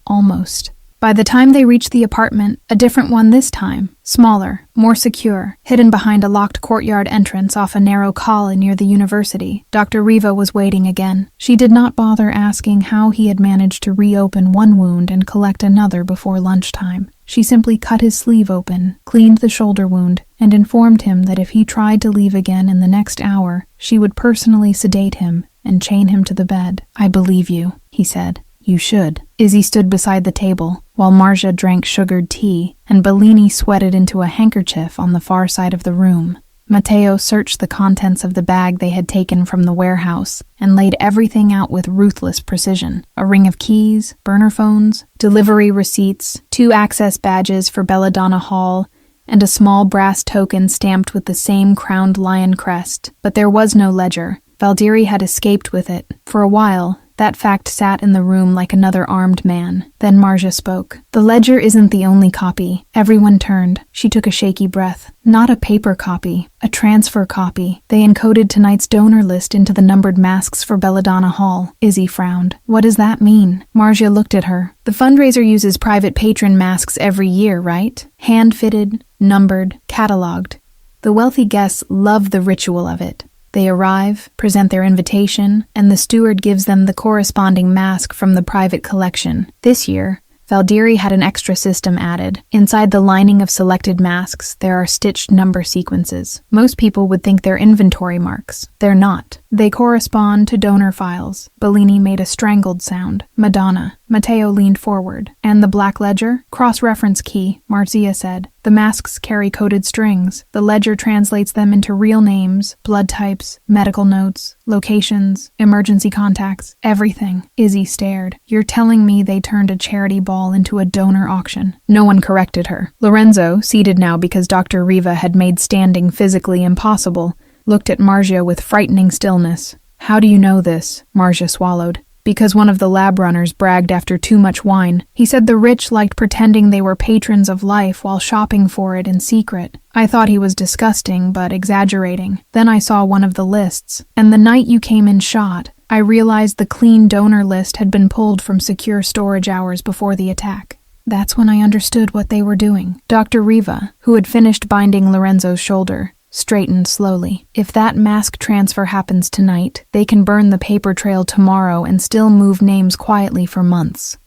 Almost. By the time they reached the apartment, a different one this time, smaller, more secure, hidden behind a locked courtyard entrance off a narrow calle near the university, Dr. Riva was waiting again. She did not bother asking how he had managed to reopen one wound and collect another before lunchtime. She simply cut his sleeve open, cleaned the shoulder wound, and informed him that if he tried to leave again in the next hour, she would personally sedate him and chain him to the bed. "I believe you," he said. "You should." Izzy stood beside the table, while Marcia drank sugared tea, and Bellini sweated into a handkerchief on the far side of the room. Matteo searched the contents of the bag they had taken from the warehouse and laid everything out with ruthless precision. A ring of keys, burner phones, delivery receipts, 2 access badges for Belladonna Hall, and a small brass token stamped with the same crowned lion crest. But there was no ledger. Valdieri had escaped with it. For a while, that fact sat in the room like another armed man. Then Marcia spoke. "The ledger isn't the only copy." Everyone turned. She took a shaky breath. "Not a paper copy, a transfer copy. They encoded tonight's donor list into the numbered masks for Belladonna Hall." Izzy frowned. "What does that mean?" Marcia looked at her. "The fundraiser uses private patron masks every year, right? Hand-fitted, numbered, catalogued. The wealthy guests love the ritual of it. They arrive, present their invitation, and the steward gives them the corresponding mask from the private collection. This year, Valdieri had an extra system added. Inside the lining of selected masks, there are stitched number sequences. Most people would think they're inventory marks. They're not. They correspond to donor files. Bellini made a strangled sound. "Madonna." Matteo leaned forward. "And the black ledger?" "Cross-reference key," Marzia said. "The masks carry coded strings. The ledger translates them into real names, blood types, medical notes, locations, emergency contacts, everything." Izzy stared. "You're telling me they turned a charity ball into a donor auction?" No one corrected her. Lorenzo, seated now because Dr. Riva had made standing physically impossible, looked at Marcia with frightening stillness. "How do you know this?" Marcia swallowed. "Because one of the lab runners bragged after too much wine. He said the rich liked pretending they were patrons of life while shopping for it in secret. I thought he was disgusting, but exaggerating. Then I saw one of the lists, and the night you came in shot, I realized the clean donor list had been pulled from secure storage hours before the attack. That's when I understood what they were doing." Dr. Riva, who had finished binding Lorenzo's shoulder, straightened slowly. "If that mask transfer happens tonight, they can burn the paper trail tomorrow and still move names quietly for months."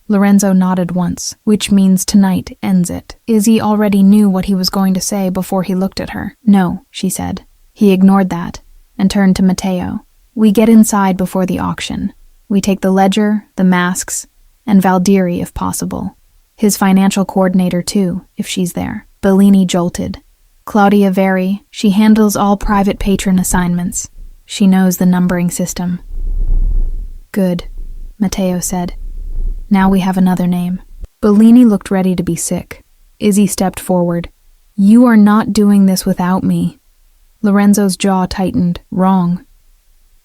Lorenzo nodded once, which means tonight ends it. Izzy already knew what he was going to say before he looked at her. "No," she said. He ignored that and turned to Matteo. "We get inside before the auction. We take the ledger, the masks, and Valdieri if possible. His financial coordinator too, if she's there." Bellini jolted. "Claudia Veri, she handles all private patron assignments. She knows the numbering system." "Good," Matteo said. "Now we have another name." Bellini looked ready to be sick. Izzy stepped forward. "You are not doing this without me." Lorenzo's jaw tightened. "Wrong.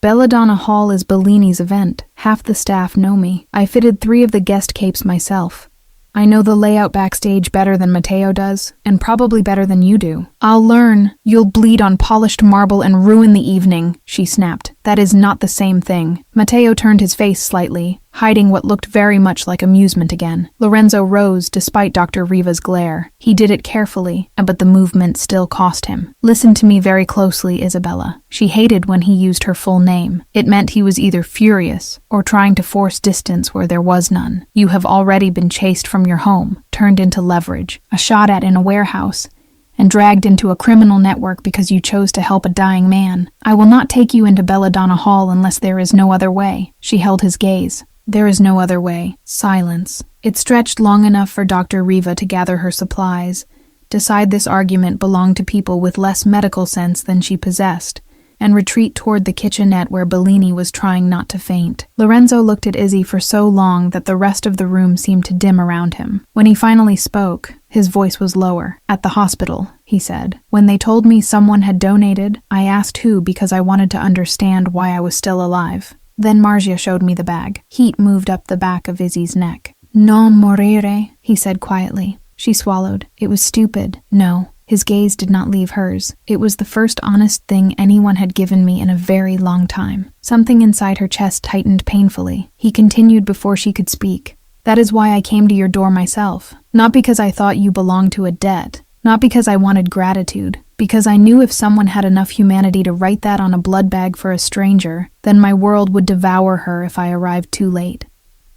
Belladonna Hall is Bellini's event. Half the staff know me. I fitted 3 of the guest capes myself. I know the layout backstage better than Matteo does, and probably better than you do. I'll learn. You'll bleed on polished marble and ruin the evening," she snapped. "That is not the same thing." Matteo turned his face slightly, hiding what looked very much like amusement again. Lorenzo rose despite Dr. Riva's glare. He did it carefully, but the movement still cost him. "Listen to me very closely, Isabella." She hated when he used her full name. It meant he was either furious or trying to force distance where there was none. "You have already been chased from your home, turned into leverage, a shot at in a warehouse, and dragged into a criminal network because you chose to help a dying man. I will not take you into Belladonna Hall unless there is no other way." She held his gaze. "There is no other way." Silence. It stretched long enough for Dr. Riva to gather her supplies, decide this argument belonged to people with less medical sense than she possessed, and retreat toward the kitchenette where Bellini was trying not to faint. Lorenzo looked at Izzy for so long that the rest of the room seemed to dim around him. When he finally spoke, his voice was lower. "At the hospital," he said. "When they told me someone had donated, I asked who because I wanted to understand why I was still alive. Then Margia showed me the bag." Heat moved up the back of Izzy's neck. "Non morire," he said quietly. She swallowed. It was stupid. No. His gaze did not leave hers. It was the first honest thing anyone had given me in a very long time. Something inside her chest tightened painfully. He continued before she could speak. "That is why I came to your door myself. Not because I thought you belonged to a debt. Not because I wanted gratitude. Because I knew if someone had enough humanity to write that on a blood bag for a stranger, then my world would devour her if I arrived too late."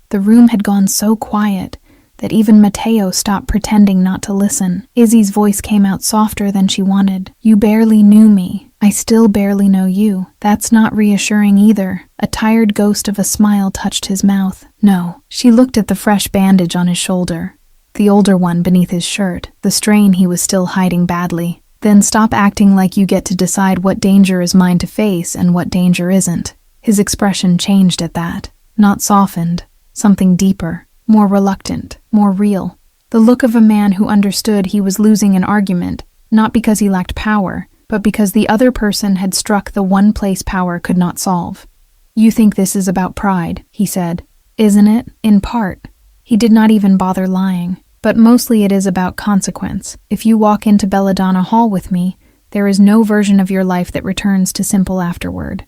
The room had gone so quiet that even Matteo stopped pretending not to listen. Izzy's voice came out softer than she wanted. "You barely knew me. I still barely know you. That's not reassuring either." A tired ghost of a smile touched his mouth. "No." She looked at the fresh bandage on his shoulder, the older one beneath his shirt, the strain he was still hiding badly. "Then stop acting like you get to decide what danger is mine to face and what danger isn't." His expression changed at that. Not softened. Something deeper. More reluctant, more real. The look of a man who understood he was losing an argument, not because he lacked power, but because the other person had struck the one place power could not solve. "You think this is about pride," he said. "Isn't it? In part." He did not even bother lying. "But mostly it is about consequence. If you walk into Belladonna Hall with me, there is no version of your life that returns to simple afterward."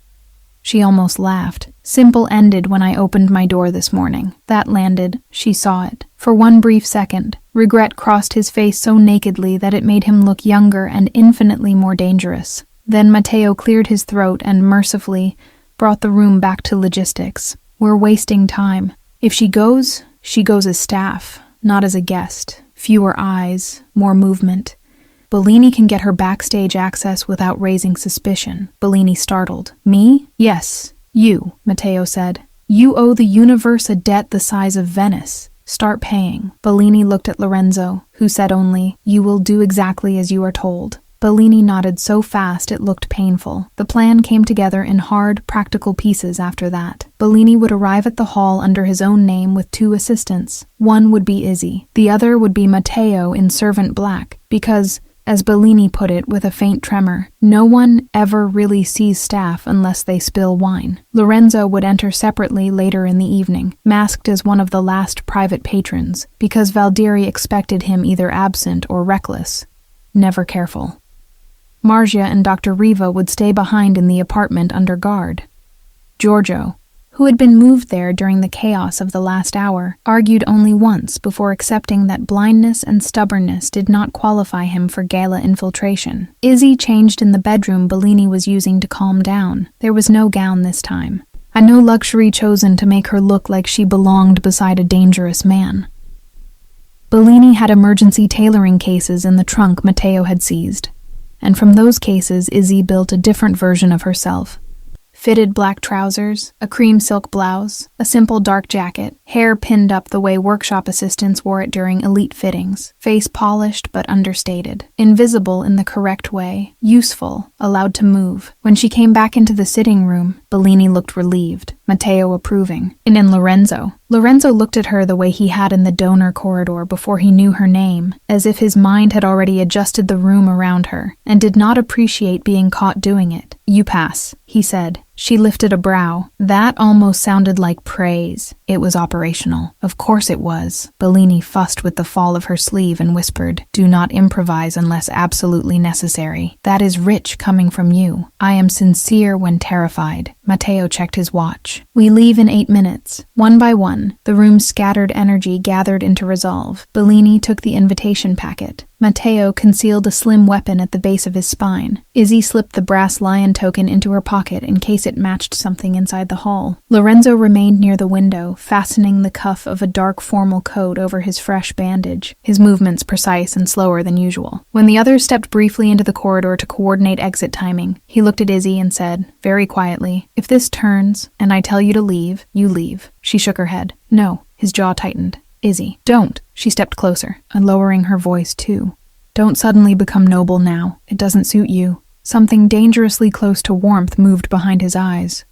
She almost laughed. "Simple ended when I opened my door this morning. That landed." She saw it. For one brief second, regret crossed his face so nakedly that it made him look younger and infinitely more dangerous. Then Matteo cleared his throat and mercifully brought the room back to logistics. "We're wasting time. If she goes as staff, not as a guest. Fewer eyes, more movement. Bellini can get her backstage access without raising suspicion." Bellini startled. "Me?" "Yes, you," Matteo said. "You owe the universe a debt the size of Venice. Start paying." Bellini looked at Lorenzo, who said only, "You will do exactly as you are told." Bellini nodded so fast it looked painful. The plan came together in hard, practical pieces after that. Bellini would arrive at the hall under his own name with 2 assistants. One would be Izzy. The other would be Matteo in servant black, because, as Bellini put it with a faint tremor, no one ever really sees staff unless they spill wine. Lorenzo would enter separately later in the evening, masked as one of the last private patrons, because Valdieri expected him either absent or reckless, never careful. Margia and Dr. Riva would stay behind in the apartment under guard. Giorgio, who had been moved there during the chaos of the last hour, argued only once before accepting that blindness and stubbornness did not qualify him for gala infiltration. Izzy changed in the bedroom Bellini was using to calm down. There was no gown this time, and no luxury chosen to make her look like she belonged beside a dangerous man. Bellini had emergency tailoring cases in the trunk Matteo had seized, and from those cases Izzy built a different version of herself. Fitted black trousers, a cream silk blouse, a simple dark jacket, hair pinned up the way workshop assistants wore it during elite fittings, face polished but understated, invisible in the correct way, useful, allowed to move. When she came back into the sitting room, Bellini looked relieved, Matteo approving, and then Lorenzo. Lorenzo looked at her the way he had in the donor corridor before he knew her name, as if his mind had already adjusted the room around her, and did not appreciate being caught doing it. "You pass," he said. She lifted a brow. That almost sounded like praise. It was operational. Of course it was. Bellini fussed with the fall of her sleeve and whispered, "Do not improvise unless absolutely necessary. That is rich coming from you. I am sincere when terrified." Matteo checked his watch. "We leave in 8 minutes." One by one, the room's scattered energy gathered into resolve. Bellini took the invitation packet. Matteo concealed a slim weapon at the base of his spine. Izzy slipped the brass lion token into her pocket in case it matched something inside the hall. Lorenzo remained near the window, fastening the cuff of a dark formal coat over his fresh bandage, his movements precise and slower than usual. When the others stepped briefly into the corridor to coordinate exit timing, he looked at Izzy and said, very quietly, "If this turns, and I tell you to leave, you leave." She shook her head. "No." His jaw tightened. "Izzy, don't." She stepped closer, and lowering her voice too. Don't suddenly become noble now. It doesn't suit you. Something dangerously close to warmth moved behind his eyes.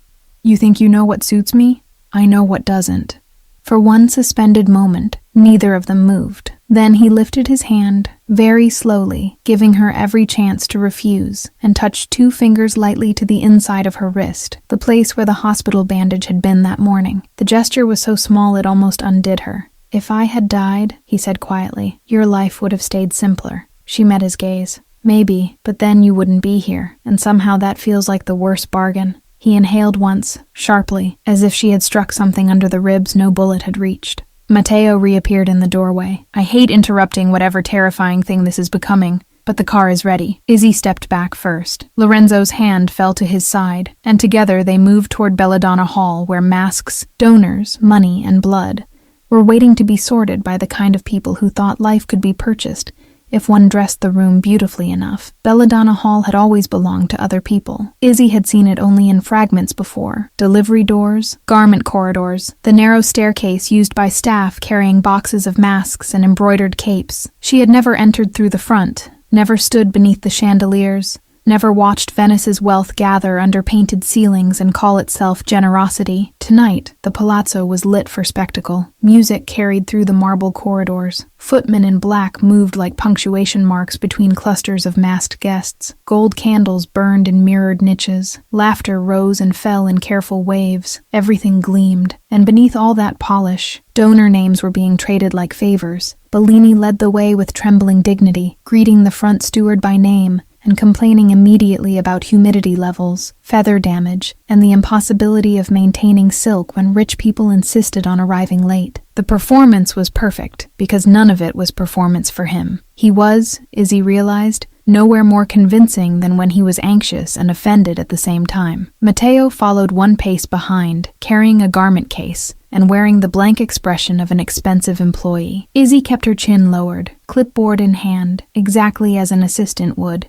You think you know what suits me? I know what doesn't. For one suspended moment, neither of them moved. Then he lifted his hand, very slowly, giving her every chance to refuse, and touched 2 fingers lightly to the inside of her wrist, the place where the hospital bandage had been that morning. The gesture was so small it almost undid her. If I had died, he said quietly, your life would have stayed simpler. She met his gaze. Maybe, but then you wouldn't be here, and somehow that feels like the worst bargain. He inhaled once, sharply, as if she had struck something under the ribs no bullet had reached. Matteo reappeared in the doorway. I hate interrupting whatever terrifying thing this is becoming, but the car is ready. Izzy stepped back first. Lorenzo's hand fell to his side, and together they moved toward Belladonna Hall, where masks, donors, money, and blood were waiting to be sorted by the kind of people who thought life could be purchased if one dressed the room beautifully enough. Belladonna Hall had always belonged to other people. Izzy had seen it only in fragments before. Delivery doors, garment corridors, the narrow staircase used by staff carrying boxes of masks and embroidered capes. She had never entered through the front, never stood beneath the chandeliers, never watched Venice's wealth gather under painted ceilings and call itself generosity. Tonight, the palazzo was lit for spectacle. Music carried through the marble corridors. Footmen in black moved like punctuation marks between clusters of masked guests. Gold candles burned in mirrored niches. Laughter rose and fell in careful waves. Everything gleamed. And beneath all that polish, donor names were being traded like favors. Bellini led the way with trembling dignity, greeting the front steward by name, and complaining immediately about humidity levels, feather damage, and the impossibility of maintaining silk when rich people insisted on arriving late. The performance was perfect, because none of it was performance for him. He was, Izzy realized, nowhere more convincing than when he was anxious and offended at the same time. Matteo followed 1 pace behind, carrying a garment case, and wearing the blank expression of an expensive employee. Izzy kept her chin lowered, clipboard in hand, exactly as an assistant would.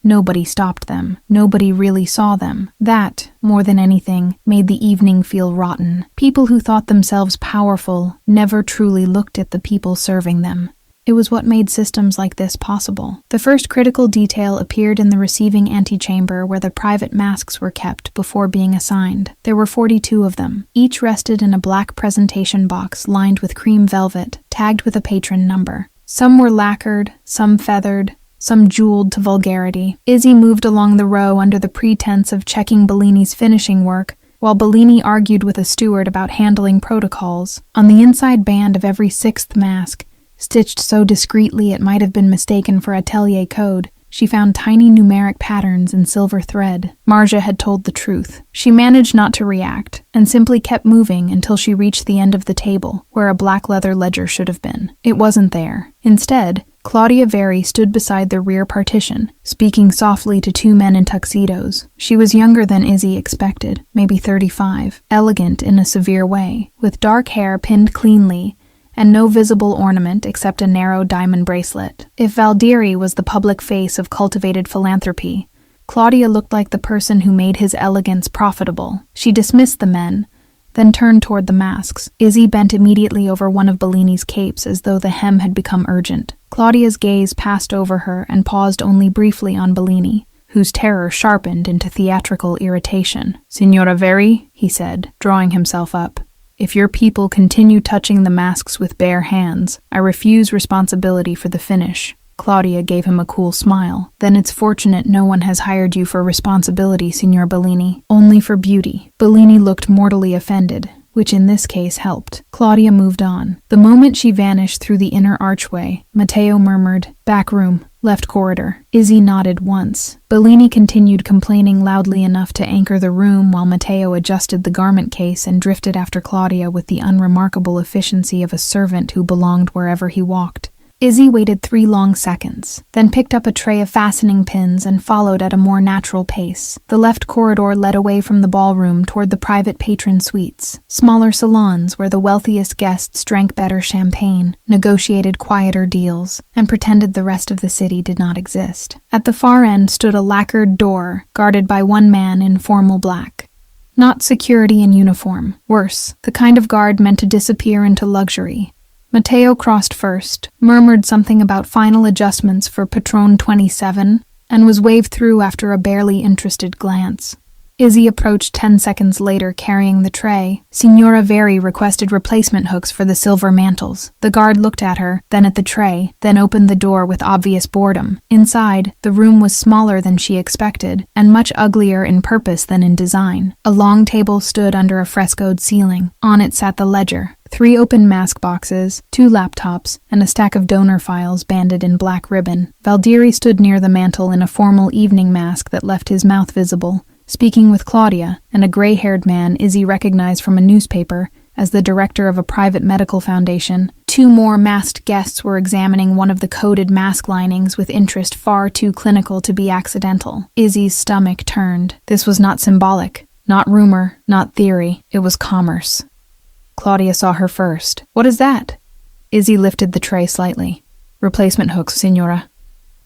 Nobody stopped them. Nobody really saw them. That, more than anything, made the evening feel rotten. People who thought themselves powerful never truly looked at the people serving them. It was what made systems like this possible. The first critical detail appeared in the receiving antechamber where the private masks were kept before being assigned. There were 42 of them. Each rested in a black presentation box lined with cream velvet, tagged with a patron number. Some were lacquered, some feathered, some jeweled to vulgarity. Izzy moved along the row under the pretense of checking Bellini's finishing work, while Bellini argued with a steward about handling protocols. On the inside band of every 6th mask, stitched so discreetly it might have been mistaken for atelier code, she found tiny numeric patterns in silver thread. Marja had told the truth. She managed not to react, and simply kept moving until she reached the end of the table, where a black leather ledger should have been. It wasn't there. Instead, Claudia Veri stood beside the rear partition, speaking softly to 2 men in tuxedos. She was younger than Izzy expected, maybe 35, elegant in a severe way, with dark hair pinned cleanly, and no visible ornament except a narrow diamond bracelet. If Valdieri was the public face of cultivated philanthropy, Claudia looked like the person who made his elegance profitable. She dismissed the men, then turned toward the masks. Izzy bent immediately over one of Bellini's capes as though the hem had become urgent. Claudia's gaze passed over her and paused only briefly on Bellini, whose terror sharpened into theatrical irritation. "Signora Veri," he said, drawing himself up, "if your people continue touching the masks with bare hands, I refuse responsibility for the finish." Claudia gave him a cool smile. "Then it's fortunate no one has hired you for responsibility, Signor Bellini. Only for beauty." Bellini looked mortally offended, which in this case helped. Claudia moved on. The moment she vanished through the inner archway, Matteo murmured, "Back room, left corridor." Izzy nodded once. Bellini continued complaining loudly enough to anchor the room while Matteo adjusted the garment case and drifted after Claudia with the unremarkable efficiency of a servant who belonged wherever he walked. Izzy waited 3 long seconds, then picked up a tray of fastening pins and followed at a more natural pace. The left corridor led away from the ballroom toward the private patron suites, smaller salons where the wealthiest guests drank better champagne, negotiated quieter deals, and pretended the rest of the city did not exist. At the far end stood a lacquered door, guarded by 1 man in formal black. Not security in uniform. Worse, the kind of guard meant to disappear into luxury. Matteo crossed first, murmured something about final adjustments for Patron 27, and was waved through after a barely interested glance. Izzy approached 10 seconds later carrying the tray. Signora Veri requested replacement hooks for the silver mantles. The guard looked at her, then at the tray, then opened the door with obvious boredom. Inside, the room was smaller than she expected, and much uglier in purpose than in design. A long table stood under a frescoed ceiling. On it sat the ledger. 3 open mask boxes, 2 laptops, and a stack of donor files banded in black ribbon. Valdieri stood near the mantel in a formal evening mask that left his mouth visible, speaking with Claudia and a gray-haired man Izzy recognized from a newspaper as the director of a private medical foundation. 2 more masked guests were examining one of the coded mask linings with interest far too clinical to be accidental. Izzy's stomach turned. This was not symbolic, not rumor, not theory. It was commerce. Claudia saw her first. "What is that?" Izzy lifted the tray slightly. "Replacement hooks, Signora.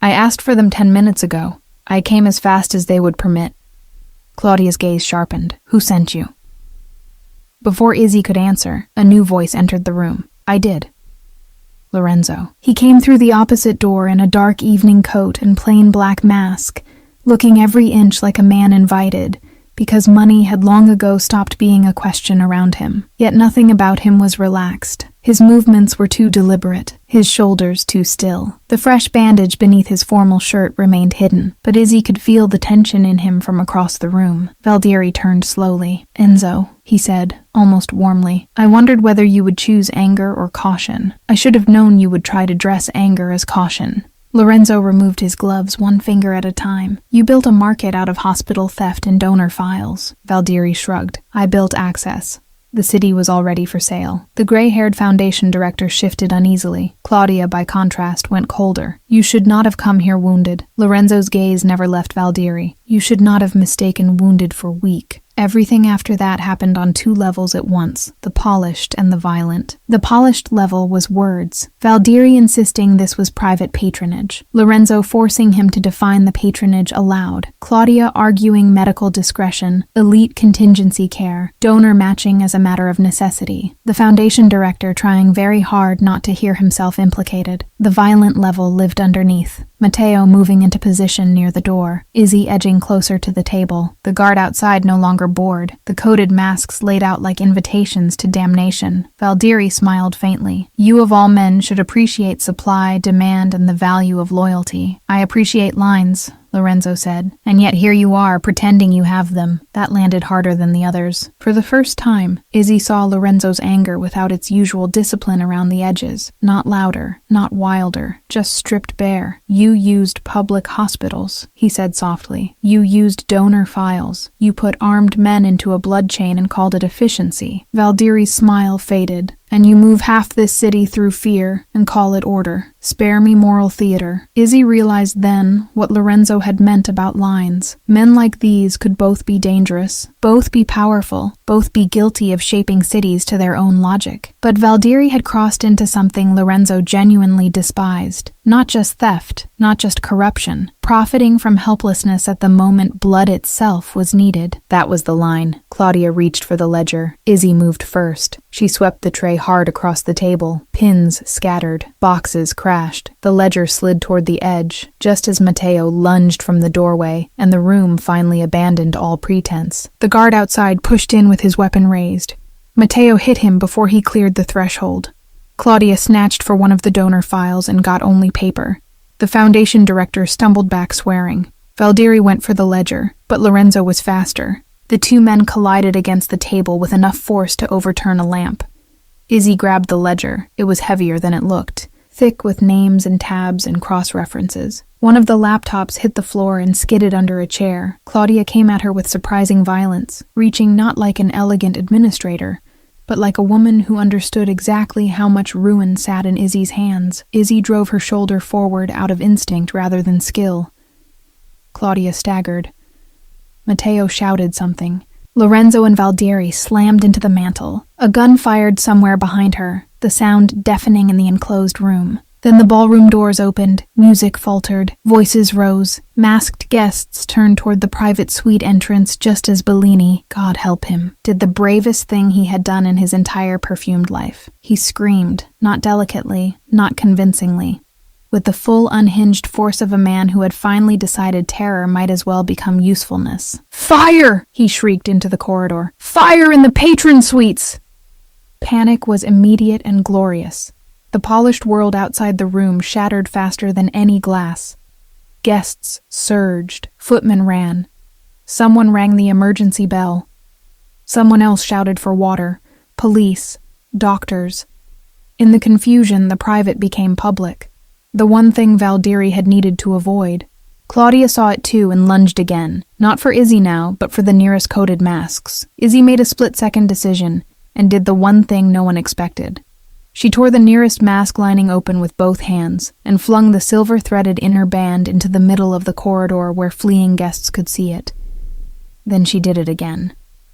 I asked for them 10 minutes ago. I came as fast as they would permit." Claudia's gaze sharpened. "Who sent you?" Before Izzy could answer, a new voice entered the room. "I did." Lorenzo. He came through the opposite door in a dark evening coat and plain black mask, looking every inch like a man invited, because money had long ago stopped being a question around him. Yet nothing about him was relaxed. His movements were too deliberate, his shoulders too still. The fresh bandage beneath his formal shirt remained hidden, but Izzy could feel the tension in him from across the room. Valdieri turned slowly. "Enzo," he said, almost warmly, "I wondered whether you would choose anger or caution. I should have known you would try to dress anger as caution." Lorenzo removed his gloves 1 finger at a time. "You built a market out of hospital theft and donor files." Valdieri shrugged. "I built access. The city was already for sale." The gray-haired foundation director shifted uneasily. Claudia, by contrast, went colder. "You should not have come here wounded." Lorenzo's gaze never left Valdieri. "You should not have mistaken wounded for weak." Everything after that happened on 2 levels at once, the polished and the violent. The polished level was words, Valdieri insisting this was private patronage, Lorenzo forcing him to define the patronage aloud, Claudia arguing medical discretion, elite contingency care, donor matching as a matter of necessity, the foundation director trying very hard not to hear himself implicated. The violent level lived underneath. Matteo moving into position near the door, Izzy edging closer to the table, the guard outside no longer bored, the coded masks laid out like invitations to damnation. Valdieri smiled faintly. "You of all men should appreciate supply, demand, and the value of loyalty." "I appreciate lines," Lorenzo said, "and yet here you are, pretending you have them." That landed harder than the others. For the first time, Izzy saw Lorenzo's anger without its usual discipline around the edges. Not louder, not wilder, just stripped bare. "You used public hospitals," he said softly. "You used donor files. You put armed men into a blood chain and called it efficiency." Valdieri's smile faded. "And you move half this city through fear and call it order. Spare me moral theater." Izzy realized then what Lorenzo had meant about lines. Men like these could both be dangerous, both be powerful, both be guilty of shaping cities to their own logic. But Valdieri had crossed into something Lorenzo genuinely despised. Not just theft, not just corruption, profiting from helplessness at the moment blood itself was needed. That was the line. Claudia reached for the ledger. Izzy moved first. She swept the tray hard across the table. Pins scattered. Boxes crashed. The ledger slid toward the edge, just as Matteo lunged from the doorway, and the room finally abandoned all pretense. The guard outside pushed in with his weapon raised. Matteo hit him before he cleared the threshold. Claudia snatched for one of the donor files and got only paper. The foundation director stumbled back swearing. Valdieri went for the ledger, but Lorenzo was faster. The 2 men collided against the table with enough force to overturn a lamp. Izzy grabbed the ledger. It was heavier than it looked, thick with names and tabs and cross-references. One of the laptops hit the floor and skidded under a chair. Claudia came at her with surprising violence, reaching not like an elegant administrator, but like a woman who understood exactly how much ruin sat in Izzy's hands. Izzy drove her shoulder forward out of instinct rather than skill. Claudia staggered. Matteo shouted something. Lorenzo and Valdieri slammed into the mantel. A gun fired somewhere behind her, the sound deafening in the enclosed room. Then the ballroom doors opened, music faltered, voices rose, masked guests turned toward the private suite entrance just as Bellini, God help him, did the bravest thing he had done in his entire perfumed life. He screamed, not delicately, not convincingly, with the full unhinged force of a man who had finally decided terror might as well become usefulness. "Fire!" he shrieked into the corridor. "Fire in the patron suites!" Panic was immediate and glorious. The polished world outside the room shattered faster than any glass. Guests surged, footmen ran. Someone rang the emergency bell. Someone else shouted for water, police, doctors. In the confusion, the private became public. The one thing Valdieri had needed to avoid. Claudia saw it too and lunged again, not for Izzy now, but for the nearest coated masks. Izzy made a split-second decision and did the one thing no one expected. She tore the nearest mask lining open with both hands and flung the silver-threaded inner band into the middle of the corridor where fleeing guests could see it. Then she did it again.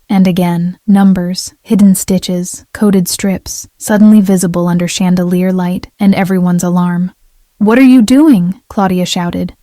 And again, numbers, hidden stitches, coated strips, suddenly visible under chandelier light and everyone's alarm. "What are you doing?" Claudia shouted.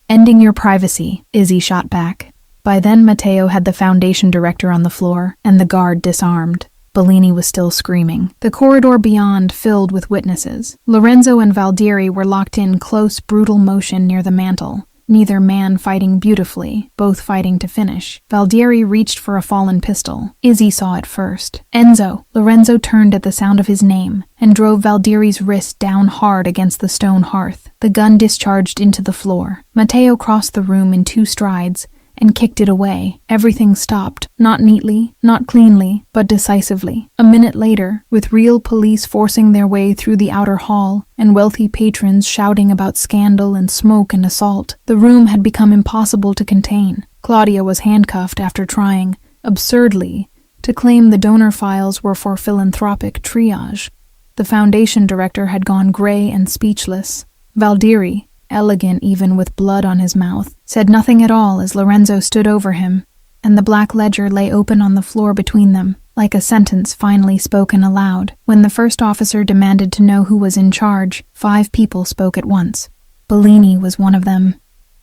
"Ending your privacy," Izzy shot back. By then Matteo had the foundation director on the floor and the guard disarmed. Bellini was still screaming. The corridor beyond filled with witnesses. Lorenzo and Valdieri were locked in close, brutal motion near the mantel. Neither man fighting beautifully, both fighting to finish. Valdieri reached for a fallen pistol. Izzy saw it first. "Enzo!" Lorenzo turned at the sound of his name and drove Valdieri's wrist down hard against the stone hearth. The gun discharged into the floor. Matteo crossed the room in 2 strides and kicked it away. Everything stopped, not neatly, not cleanly, but decisively. A minute later, with real police forcing their way through the outer hall and wealthy patrons shouting about scandal and smoke and assault, the room had become impossible to contain. Claudia was handcuffed after trying, absurdly, to claim the donor files were for philanthropic triage. The foundation director had gone gray and speechless. Valdieri, elegant even with blood on his mouth, said nothing at all as Lorenzo stood over him, and the black ledger lay open on the floor between them, like a sentence finally spoken aloud. When the first officer demanded to know who was in charge, 5 people spoke at once. Bellini was one of them.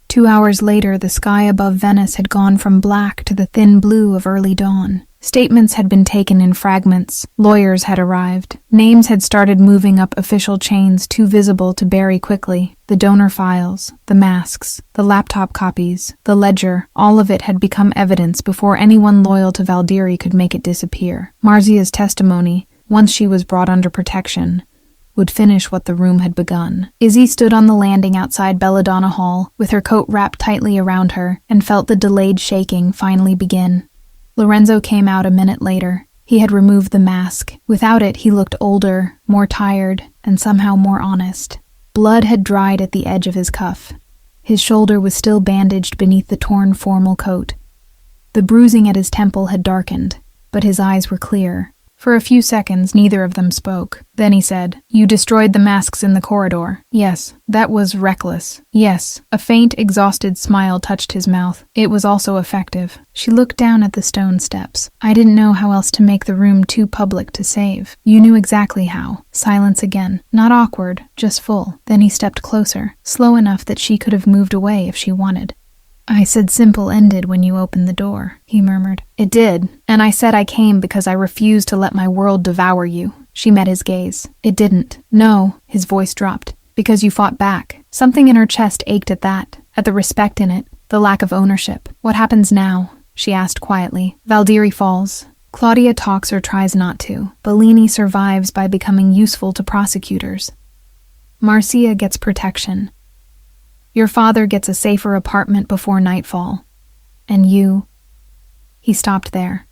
2 hours later, the sky above Venice had gone from black to the thin blue of early dawn. Statements had been taken in fragments. Lawyers had arrived. Names had started moving up official chains too visible to bury quickly. The donor files, the masks, the laptop copies, the ledger, all of it had become evidence before anyone loyal to Valdieri could make it disappear. Marzia's testimony, once she was brought under protection, would finish what the room had begun. Izzy stood on the landing outside Belladonna Hall, with her coat wrapped tightly around her, and felt the delayed shaking finally begin. Lorenzo came out a minute later. He had removed the mask. Without it, he looked older, more tired, and somehow more honest. Blood had dried at the edge of his cuff. His shoulder was still bandaged beneath the torn formal coat. The bruising at his temple had darkened, but his eyes were clear. For a few seconds, neither of them spoke. Then he said, "You destroyed the masks in the corridor." "Yes, that was reckless." "Yes." A faint, exhausted smile touched his mouth. "It was also effective." She looked down at the stone steps. "I didn't know how else to make the room too public to save." "You knew exactly how." Silence again. Not awkward, just full. Then he stepped closer, slow enough that she could have moved away if she wanted. "I said simple ended when you opened the door," he murmured. "It did, and I said I came because I refused to let my world devour you." She met his gaze. "It didn't." "No," his voice dropped. "Because you fought back." Something in her chest ached at that, at the respect in it, the lack of ownership. "What happens now?" she asked quietly. "Valdieri falls. Claudia talks or tries not to. Bellini survives by becoming useful to prosecutors. Marcia gets protection. Your father gets a safer apartment before nightfall. And you..." He stopped there.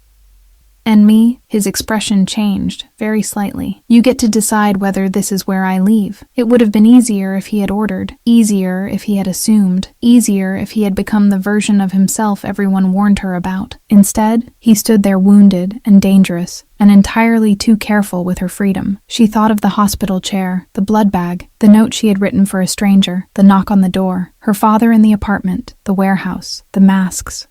"And me?" His expression changed, very slightly. "You get to decide whether this is where I leave." It would have been easier if he had ordered, easier if he had assumed, easier if he had become the version of himself everyone warned her about. Instead, he stood there wounded and dangerous, and entirely too careful with her freedom. She thought of the hospital chair, the blood bag, the note she had written for a stranger, the knock on the door, her father in the apartment, the warehouse, the masks,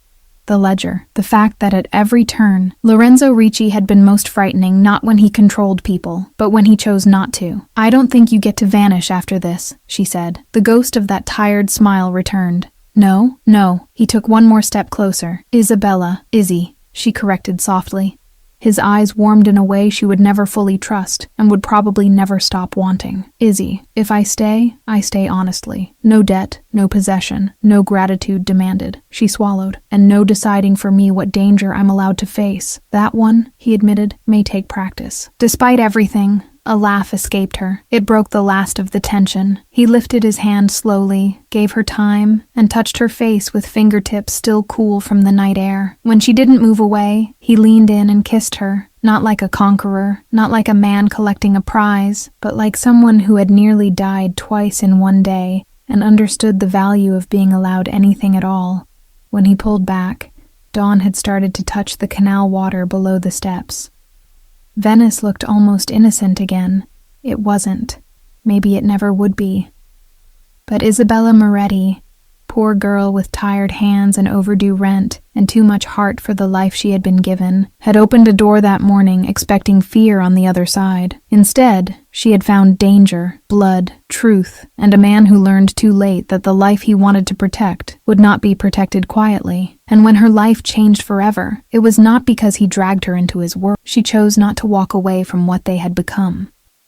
the ledger, the fact that at every turn, Lorenzo Ricci had been most frightening not when he controlled people, but when he chose not to. "I don't think you get to vanish after this," she said. The ghost of that tired smile returned. "No, no." He took one more step closer. "Isabella, Izzy," she corrected softly. His eyes warmed in a way she would never fully trust and would probably never stop wanting. "Izzy, if I stay honestly. No debt, no possession, no gratitude demanded." She swallowed. "And no deciding for me what danger I'm allowed to face. That one," he admitted, "may take practice." Despite everything, a laugh escaped her. It broke the last of the tension. He lifted his hand slowly, gave her time, and touched her face with fingertips still cool from the night air. When she didn't move away, he leaned in and kissed her, not like a conqueror, not like a man collecting a prize, but like someone who had nearly died twice in one day and understood the value of being allowed anything at all. When he pulled back, dawn had started to touch the canal water below the steps. Venice looked almost innocent again. It wasn't. Maybe it never would be. But Isabella Moretti, poor girl with tired hands and overdue rent, and too much heart for the life she had been given, had opened a door that morning expecting fear on the other side. Instead, she had found danger, blood, truth, and a man who learned too late that the life he wanted to protect would not be protected quietly. And when her life changed forever, it was not because he dragged her into his world. She chose not to walk away from what they had become.